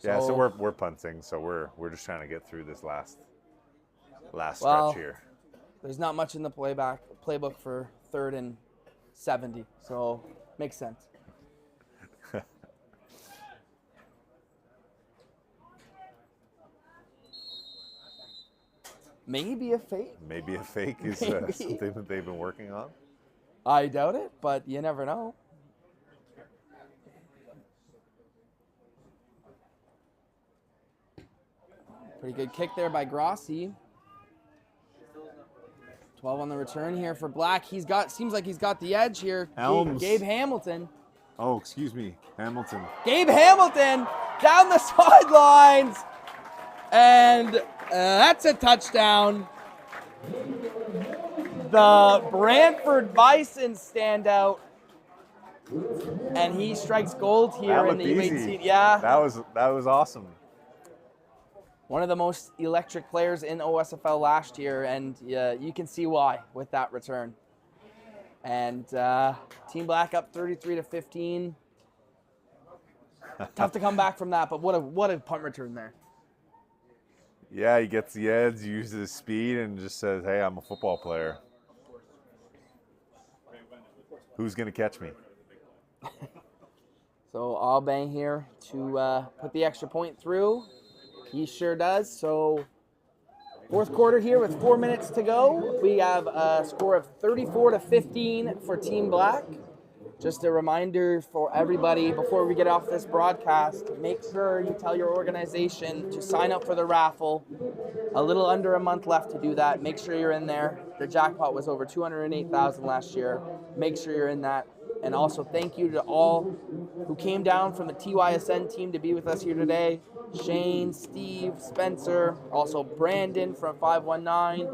Yeah, so we're punting, so we're just trying to get through this last Well, stretch here. There's not much in the playbook for 3rd and 70, so makes sense. Maybe a fake. Maybe a fake is something that they've been working on. I doubt it, but you never know. Pretty good kick there by Grossi. 12 on the return here for Black. Seems like he's got the edge here. Elms. Gabe Hamilton. Oh, excuse me, Hamilton. Gabe Hamilton down the sidelines. And that's a touchdown. The Brantford Bison stand out. And he strikes gold here in the U18. Yeah. That was awesome. One of the most electric players in OSFL last year, and you can see why with that return. And Team Black up 33-15. Tough to come back from that, but what a punt return there. Yeah, he gets the edge, uses his speed, and just says, "Hey, I'm a football player. Who's gonna catch me?" So Albang here to put the extra point through. He sure does. So fourth quarter here with 4 minutes to go. We have a score of 34-15 for Team Black. Just a reminder for everybody before we get off this broadcast, make sure you tell your organization to sign up for the raffle. A little under a month left to do that. Make sure you're in there. The jackpot was over $208,000 last year. Make sure you're in that. And also thank you to all who came down from the TYSN team to be with us here today. Shane, Steve, Spencer, also Brandon from 519.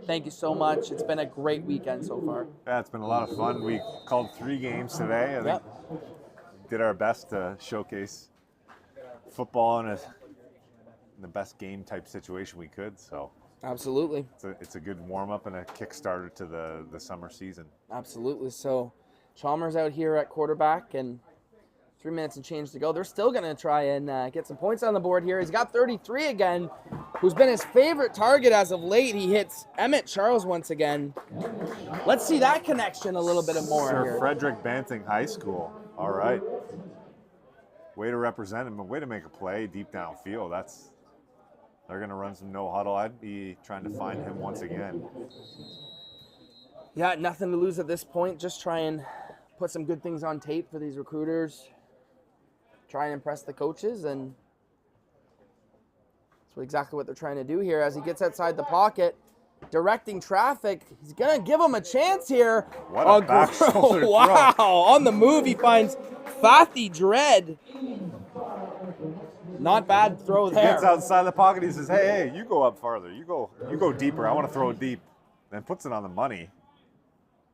Thank you so much. It's been a great weekend so far. Yeah, it's been a lot of fun. We called 3 games today. I think did our best to showcase football in the best game type situation we could. So Absolutely. it's a good warm up and a kickstarter to the summer season. Absolutely. So Chalmers out here at quarterback, and 3 minutes and change to go. They're still going to try and get some points on the board here. He's got 33 again, who's been his favorite target as of late. He hits Emmett Charles once again. Let's see that connection a little bit more Sir here. Frederick Banting High School. All right. Way to represent him, a way to make a play deep downfield. They're going to run some no huddle. I'd be trying to find him once again. Yeah, nothing to lose at this point. Just try and put some good things on tape for these recruiters. Try and impress the coaches, and that's exactly what they're trying to do here. As he gets outside the pocket, directing traffic, he's gonna give him a chance here. What a back shoulder wow! throw. On the move, he finds Fathy Dread. Not bad throw there. He gets outside the pocket. He says, "Hey, you go up farther. You go deeper. I want to throw it deep." Then puts it on the money,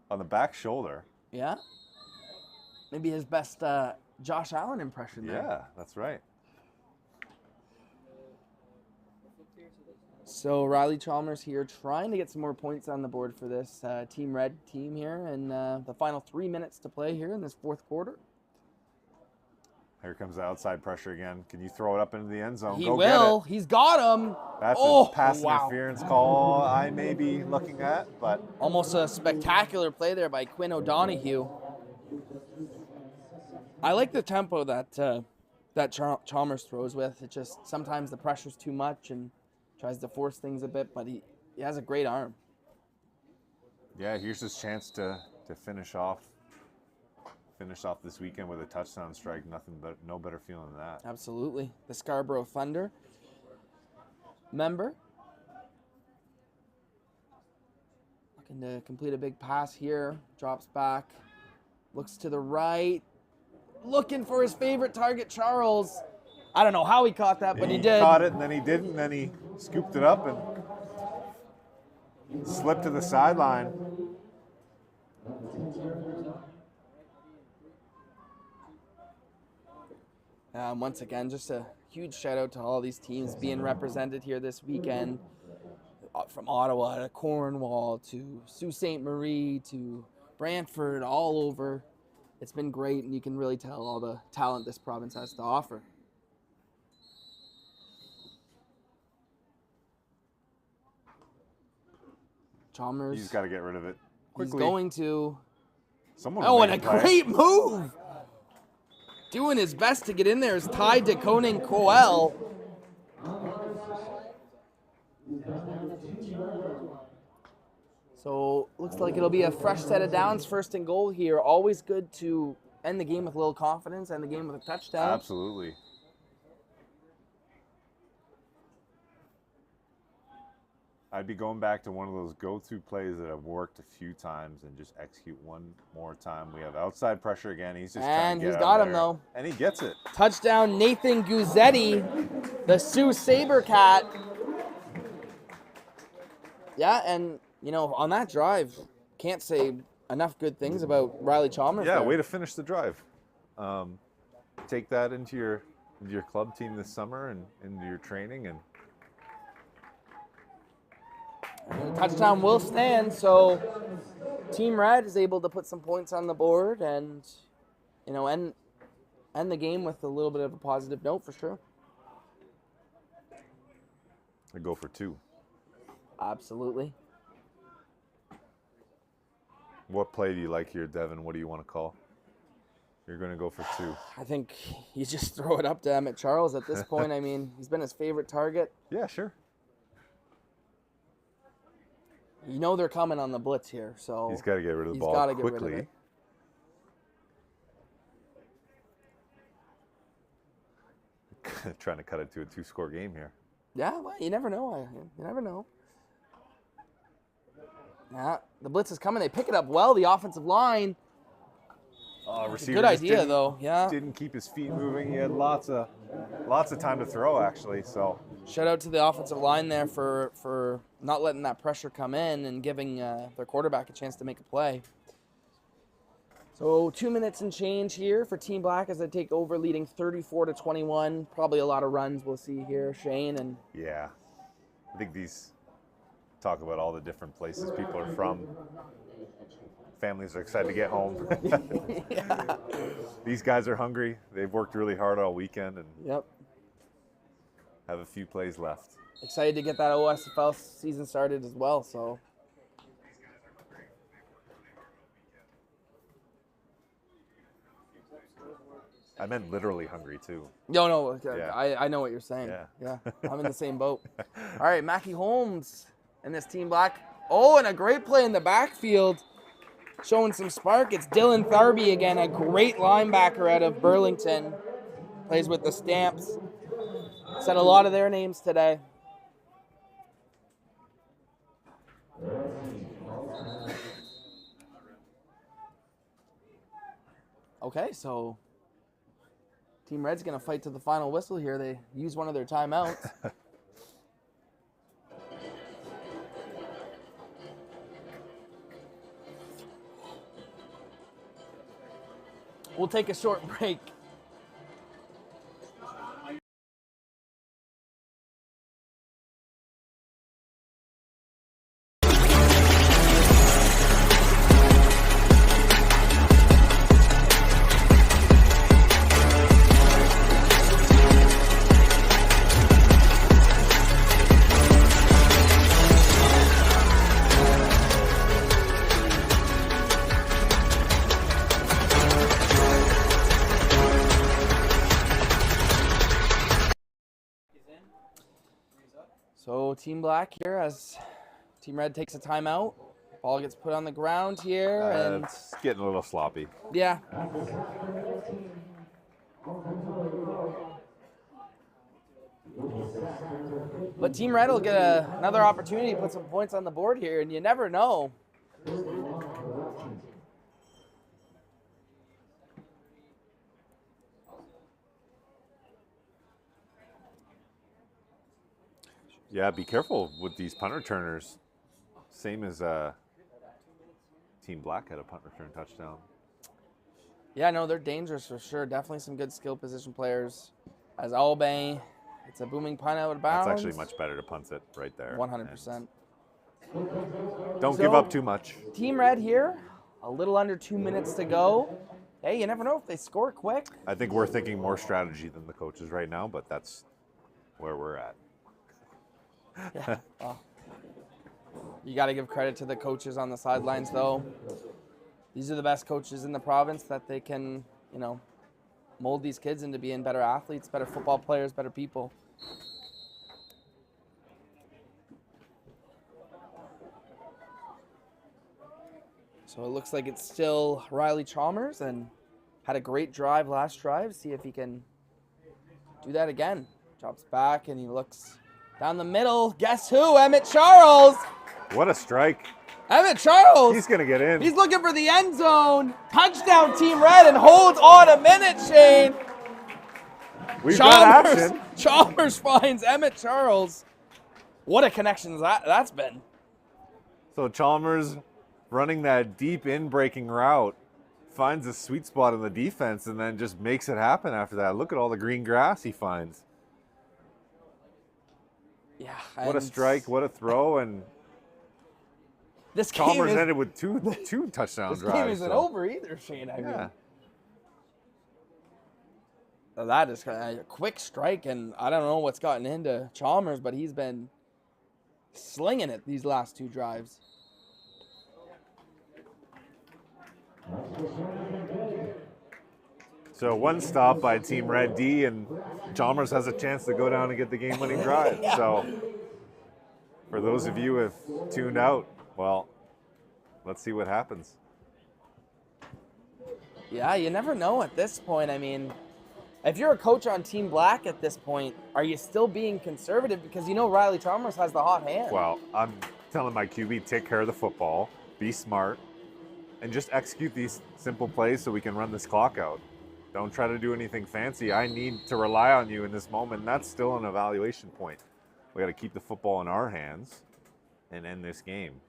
on the back shoulder. Yeah. Maybe his best Josh Allen impression there. Yeah, that's right. So Riley Chalmers here trying to get some more points on the board for this Team Red team here. And the final 3 minutes to play here in this fourth quarter. Here comes the outside pressure again. Can you throw it up into the end zone? He Go will. Get it. He's got him. That's Oh, a pass wow. interference call I may be looking at, but Almost a spectacular play there by Quinn O'Donohue. I like the tempo that Chalmers throws with. It just sometimes the pressure's too much and tries to force things a bit, but he has a great arm. yeah, here's his chance to finish off this weekend with a touchdown strike. No better feeling than that. Absolutely. The Scarborough Thunder member. Looking to complete a big pass here. Drops back. Looks to the right. Looking for his favorite target, Charles. I don't know how he caught that, but he did. He caught it, and then he didn't, and then he scooped it up and slipped to the sideline. Once again, just a huge shout out to all these teams being represented here this weekend. From Ottawa to Cornwall to Sault Ste. Marie to Brantford, all over. It's been great, and you can really tell all the talent this province has to offer. Chalmers. He's got to get rid of it quickly. He's going to. Someone Oh, will and a make play. great move! Doing his best to get in there is Ty DeConing Coel. So looks like it'll be a fresh set of downs, first and goal here. Always good to end the game with a little confidence, end the game with a touchdown. Absolutely. I'd be going back to one of those go-to plays that have worked a few times and just execute one more time. We have outside pressure again. He's just trying to get he's out got of him there. though. And he gets it. Touchdown, Nathan Guzzetti, the Sioux Sabercat. Yeah, and you know, on that drive, can't say enough good things about Riley Chalmers. Yeah, there. way to finish the drive. Take that into your club team this summer and into your training, and Touchdown will stand, so Team Red is able to put some points on the board and, you know, end the game with a little bit of a positive note for sure. I go for 2. Absolutely. What play do you like here, Devin? What do you want to call? You're going to go for 2. I think you just throw it up to Emmett Charles at this point. I mean, he's been his favorite target. Yeah, sure. You know they're coming on the blitz here, so He's got to get rid of the he's ball gotta get quickly. rid of it. Trying to cut it to a 2-score game here. Yeah, well, you never know. You never know. Yeah, the blitz is coming. They pick it up well, the offensive line. Receiver Good just idea, though. Yeah. Didn't keep his feet moving. He had lots of time to throw, actually. So Shout out to the offensive line there for not letting that pressure come in and giving their quarterback a chance to make a play. So 2 minutes and change here for Team Black as they take over, leading 34-21. Probably a lot of runs we'll see here, Shane. And yeah, I think these talk about all the different places people are from. Families are excited to get home. yeah. These guys are hungry. They've worked really hard all weekend and Yep. have a few plays left. Excited to get that OSFL season started as well. So I meant literally hungry too. no, Yeah. I know what you're saying. Yeah. I'm in the same boat. All right, Mackie Holmes and this Team Black. Oh, and a great play in the backfield. Showing some spark. It's Dylan Tharby again, a great linebacker out of Burlington. Plays with the Stamps. Said a lot of their names today. Okay, so Team Red's going to fight to the final whistle here. They use one of their timeouts. We'll take a short break. Team Black here as Team Red takes a timeout. Ball gets put on the ground here, and It's getting a little sloppy. yeah. But Team Red will get another opportunity to put some points on the board here, and you never know. Yeah, be careful with these punt returners. Same as Team Black had a punt return touchdown. Yeah, no, they're dangerous for sure. Definitely some good skill position players. As Albay, it's a booming punt out of bounds. That's actually much better to punt it right there. 100%. Don't give up too much. Team Red here, a little under 2 minutes to go. Hey, you never know if they score quick. I think we're thinking more strategy than the coaches right now, but that's where we're at. Yeah. Well, you got to give credit to the coaches on the sidelines, though. These are the best coaches in the province that they can, you know, mold these kids into being better athletes, better football players, better people. So it looks like it's still Riley Chalmers, and had a great drive last drive. See if he can do that again. Drops back and he looks down the middle. Guess who? Emmett Charles. What a strike. Emmett Charles. He's going to get in. He's looking for the end zone. Touchdown, Team Red, and holds on a minute, Shane. We've got action. Chalmers finds Emmett Charles. What a connection that's been. So Chalmers running that deep in-breaking route, finds a sweet spot in the defense, and then just makes it happen after that. Look at all the green grass he finds. Yeah. What a strike, what a throw, and this Chalmers game ended with two touchdown this drives. game isn't over either, Shane. I mean, so that is a quick strike, and I don't know what's gotten into Chalmers, but he's been slinging it these last two drives. So one stop by Team Red D, and Chalmers has a chance to go down and get the game-winning drive. Yeah. So for those of you who have tuned out, well, let's see what happens. Yeah, you never know at this point. I mean, if you're a coach on Team Black at this point, are you still being conservative? Because you know Riley Chalmers has the hot hand. Well, I'm telling my QB, take care of the football, be smart, and just execute these simple plays so we can run this clock out. Don't try to do anything fancy. I need to rely on you in this moment. And that's still an evaluation point. We got to keep the football in our hands and end this game.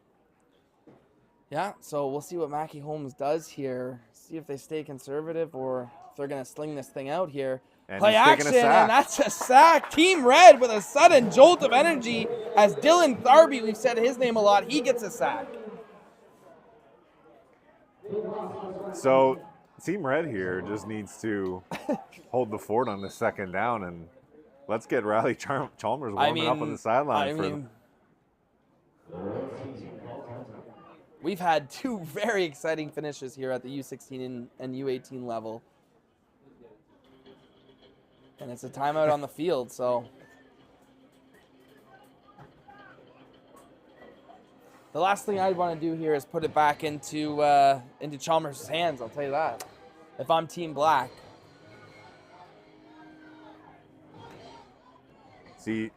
Yeah, so we'll see what Mackie Holmes does here. See if they stay conservative or if they're going to sling this thing out here. And Play he's taking action, a sack. and that's a sack. Team Red with a sudden jolt of energy as Dylan Tharby, we've said his name a lot, he gets a sack. So Team Red here just needs to hold the fort on the second down, and let's get Riley Chalmers warming up on the sideline. We've had two very exciting finishes here at the U16 and U18 level. And it's a timeout on the field, so. The last thing I'd want to do here is put it back into Chalmers' hands, I'll tell you that, if I'm Team Black. See,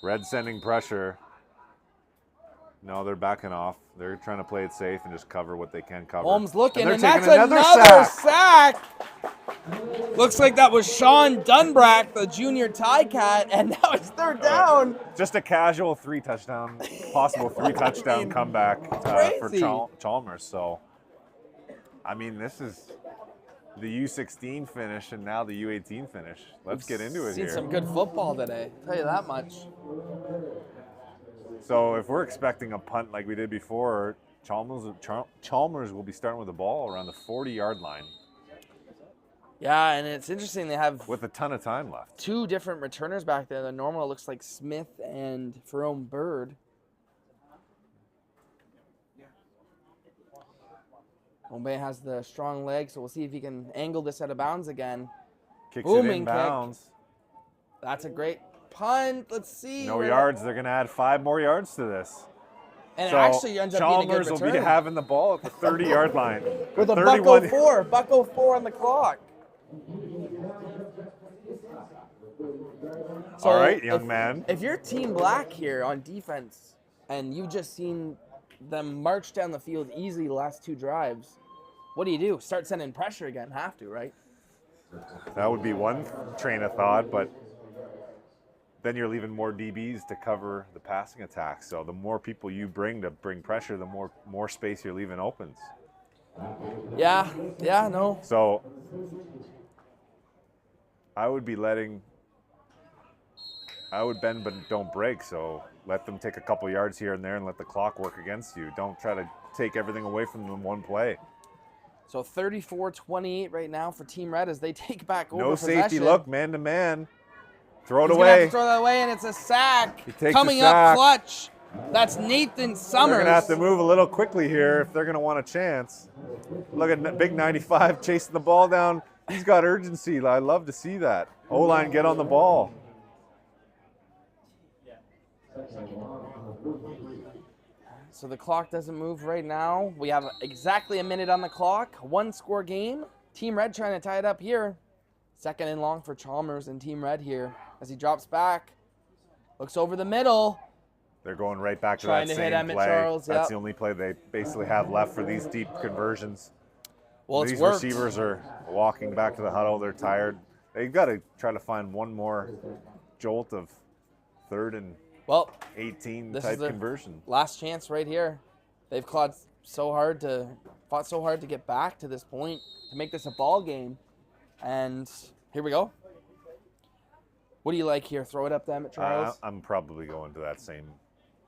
Red sending pressure. No, they're backing off. They're trying to play it safe and just cover what they can cover. Holmes looking, and they're that's taking another sack. Looks like that was Sean Dunbrack, the junior Tie-Cat, and now it's third down. Just a casual possible three touchdown comeback for Chalmers. So, I mean, this is the U16 finish and now the U18 finish. Let's get into it here. Seen some good football today, I'll tell you that much. So if we're expecting a punt like we did before, Chalmers will be starting with the ball around the 40-yard line. Yeah, and it's interesting they have with a ton of time left. Two different returners back there. The normal looks like Smith and Jerome Bird. Obey has the strong leg, so we'll see if he can angle this out of bounds again. Kicks it in bounds. That's a great punt. Let's see. No yards. They're going to add 5 more yards to this. And So it actually ends up being a good Chalmers will return. be having the ball at the 30-yard line. With a 31 buck 04 on the clock. So All right, young man. If you're Team Black here on defense and you've just seen them march down the field easily the last 2 drives, what do? Start sending pressure again? Have to, right? That would be one train of thought, but then you're leaving more DBs to cover the passing attack. So the more people you bring to bring pressure, the more space you're leaving opens. Yeah, no. So I would bend but don't break. So let them take a couple yards here and there and let the clock work against you. Don't try to take everything away from them in one play. So 34-28 right now for Team Red as they take back over No possession. safety look, man to man. Throw it He's gonna have away. to throw that away, and it's a sack. He takes Coming a sack. up clutch. That's Nathan Summers. They're going to have to move a little quickly here if they're going to want a chance. Look at Big 95 chasing the ball down. He's got urgency. I love to see that. O-line, get on the ball. So the clock doesn't move right now. We have exactly a minute on the clock. 1-score game. Team Red trying to tie it up here. 2nd and long for Chalmers and Team Red here as he drops back. Looks over the middle. They're going right back to Trying that to hit same Emmett play. Charles, That's yep. the only play they basically have left for these deep conversions. Well, These it's worked. receivers are walking back to the huddle. They're tired. They've got to try to find one more jolt of 3rd and Well, 18 this type is their conversion. last chance right here. They've fought so hard to get back to this point to make this a ball game. And here we go. What do you like here? Throw it up to Emmett Charles. I'm probably going to that same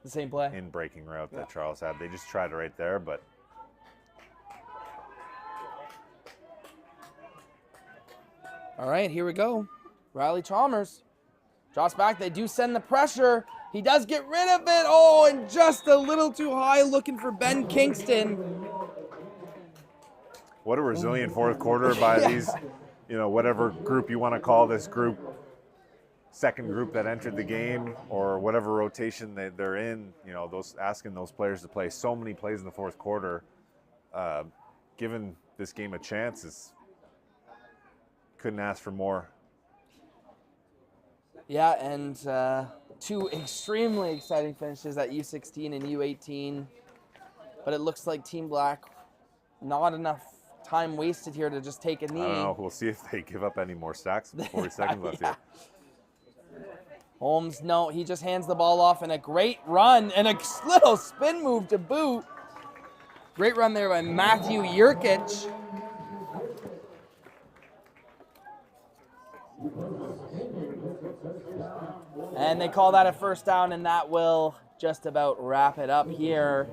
The same play. in-breaking route that Charles had. They just tried it right there, but All right, here we go. Riley Chalmers drops back. They do send the pressure. He does get rid of it. Oh, and just a little too high looking for Ben Kingston. what a resilient 4th quarter by Yeah. these, whatever group you want to call this group, second group that entered the game or whatever rotation they're in, asking those players to play so many plays in the 4th quarter, giving this game a chance couldn't ask for more. Yeah, and 2 extremely exciting finishes at U16 and U18. But it looks like Team Black, not enough time wasted here to just take a knee. I don't know. We'll see if they give up any more sacks with 40 seconds left here. Holmes, no, he just hands the ball off and a great run and a little spin move to boot. Great run there by Matthew Yurkic. And they call that a 1st down, and that will just about wrap it up here.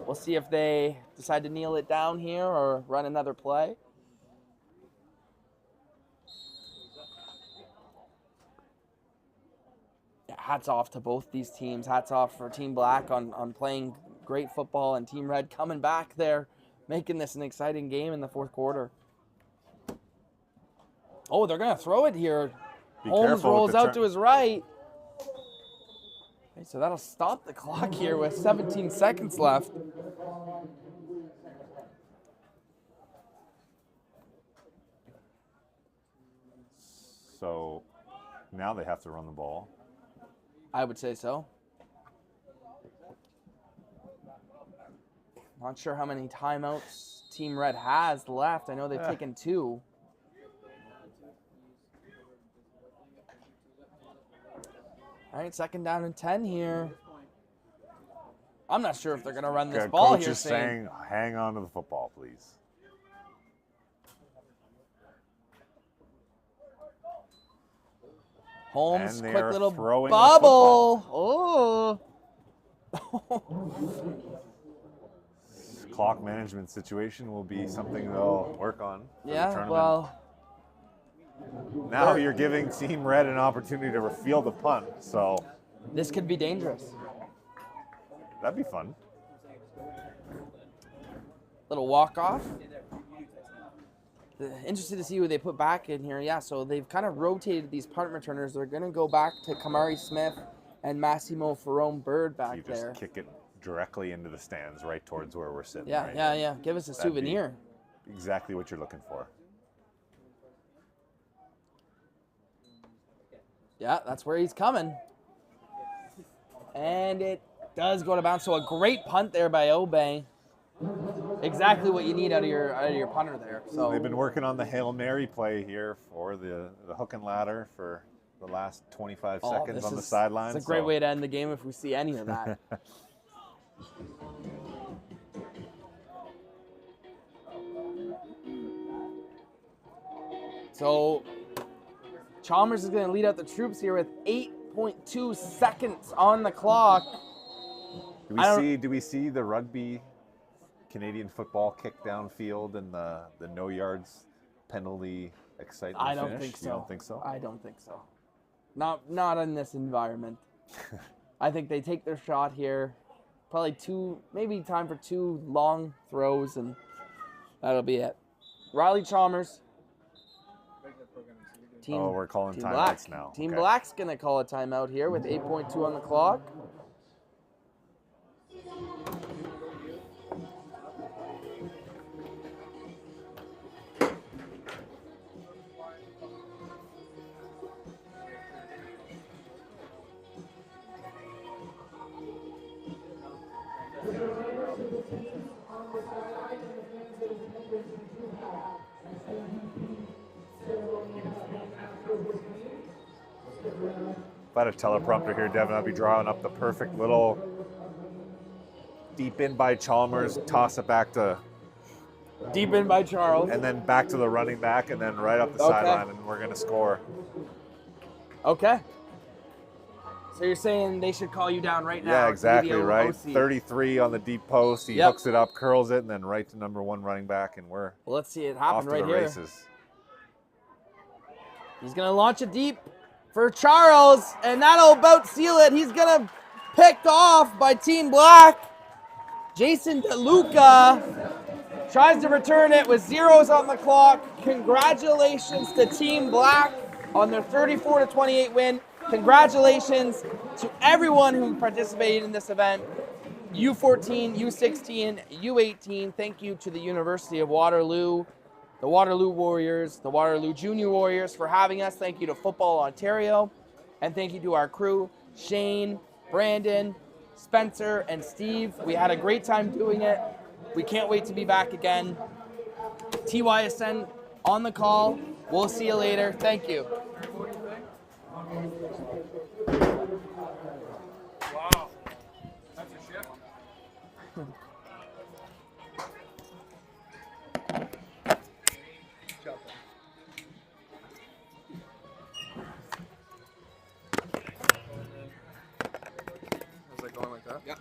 We'll see if they decide to kneel it down here or run another play. Yeah, hats off to both these teams. Hats off for Team Black on playing great football, and Team Red coming back there, making this an exciting game in the 4th quarter. Oh, they're going to throw it here. Be Holmes careful with rolls the out to his right. Okay, so that'll stop the clock here with 17 seconds left. So now they have to run the ball. I would say so. Not sure how many timeouts Team Red has left. I know they've taken 2. All right, 2nd down and 10 here. I'm not sure if they're going to run this ball Coach here. is saying, hang on to the football, please. Holmes, And they quick are little throwing the bubble. Oh. Clock management situation will be something they'll work on for the Yeah, tournament. well, Now you're giving Team Red an opportunity to field a punt, so this could be dangerous. that'd be fun. Little walk-off. Interested to see who they put back in here. Yeah, so they've kind of rotated these punt returners. They're going to go back to Kamari Smith and Massimo Ferrone Bird back You just there. kick it directly into the stands, right towards where we're sitting. Yeah, right? yeah. Give us a That'd be souvenir. Exactly what you're looking for. Yeah, that's where he's coming. And it does go to bounce. So a great punt there by Obey. Exactly what you need out of your punter there. So They've been working on the Hail Mary play here for the hook and ladder for the last 25 seconds on the sideline. It's a great way to end the game if we see any of that. So Chalmers is going to lead out the troops here with 8.2 seconds on the clock. Do we see the rugby Canadian football kick downfield and the no yards penalty excitement I don't finish? think so. You don't think so? I don't think so. Not in this environment. I think they take their shot here. Probably maybe time for 2 long throws, and that'll be it. Riley Chalmers. We're calling Team timeouts Black. now. Team Okay. Black's going to call a timeout here with 8.2 on the clock. If I had a teleprompter here, Devin, I'd be drawing up the perfect little deep in by Chalmers, toss it back to, Deep in by Charles. and then back to the running back, and then right up the sideline, and we're going to score. Okay. So you're saying they should call you down right now? Yeah, exactly, TVO right? OC. 33 on the deep post. He Yep. hooks it up, curls it, and then right to number 1 running back, and we're Well, let's see it off happen to right the here. races. He's going to launch it deep for Charles, and that'll about seal it. He's going to picked off by Team Black. Jason DeLuca tries to return it with zeros on the clock. Congratulations to Team Black on their 34-28 win. Congratulations to everyone who participated in this event. U14, U16, U18. Thank you to the University of Waterloo, the Waterloo Warriors, the Waterloo Junior Warriors for having us. Thank you to Football Ontario. And thank you to our crew, Shane, Brandon, Spencer, and Steve. We had a great time doing it. We can't wait to be back again. TYSN on the call. We'll see you later. Thank you. Wow. That's a shift. Was it going like that? Yeah.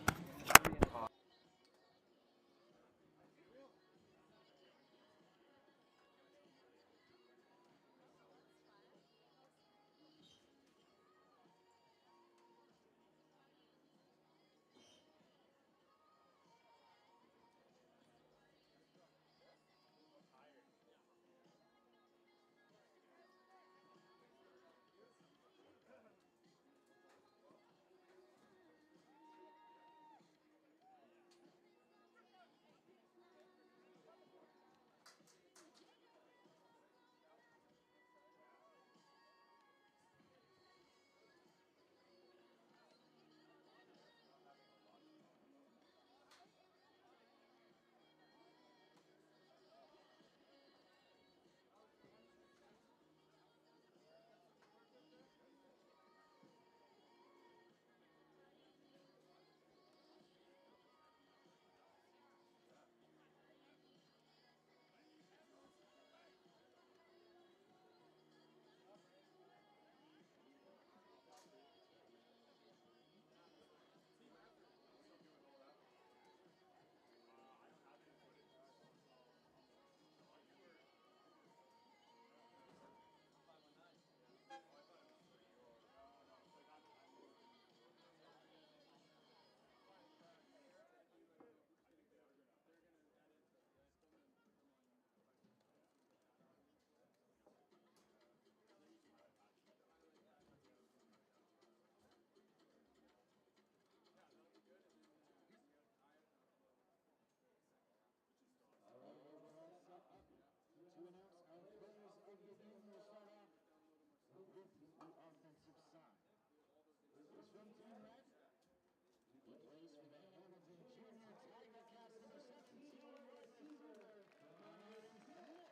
from Team Red. He plays for the Hamilton Junior Tiger Cats number 17, wide receiver, Ryan Smith.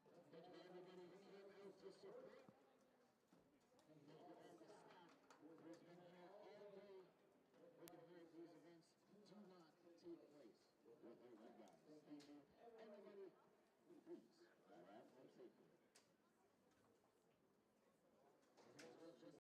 Thank you, everybody. We came out to support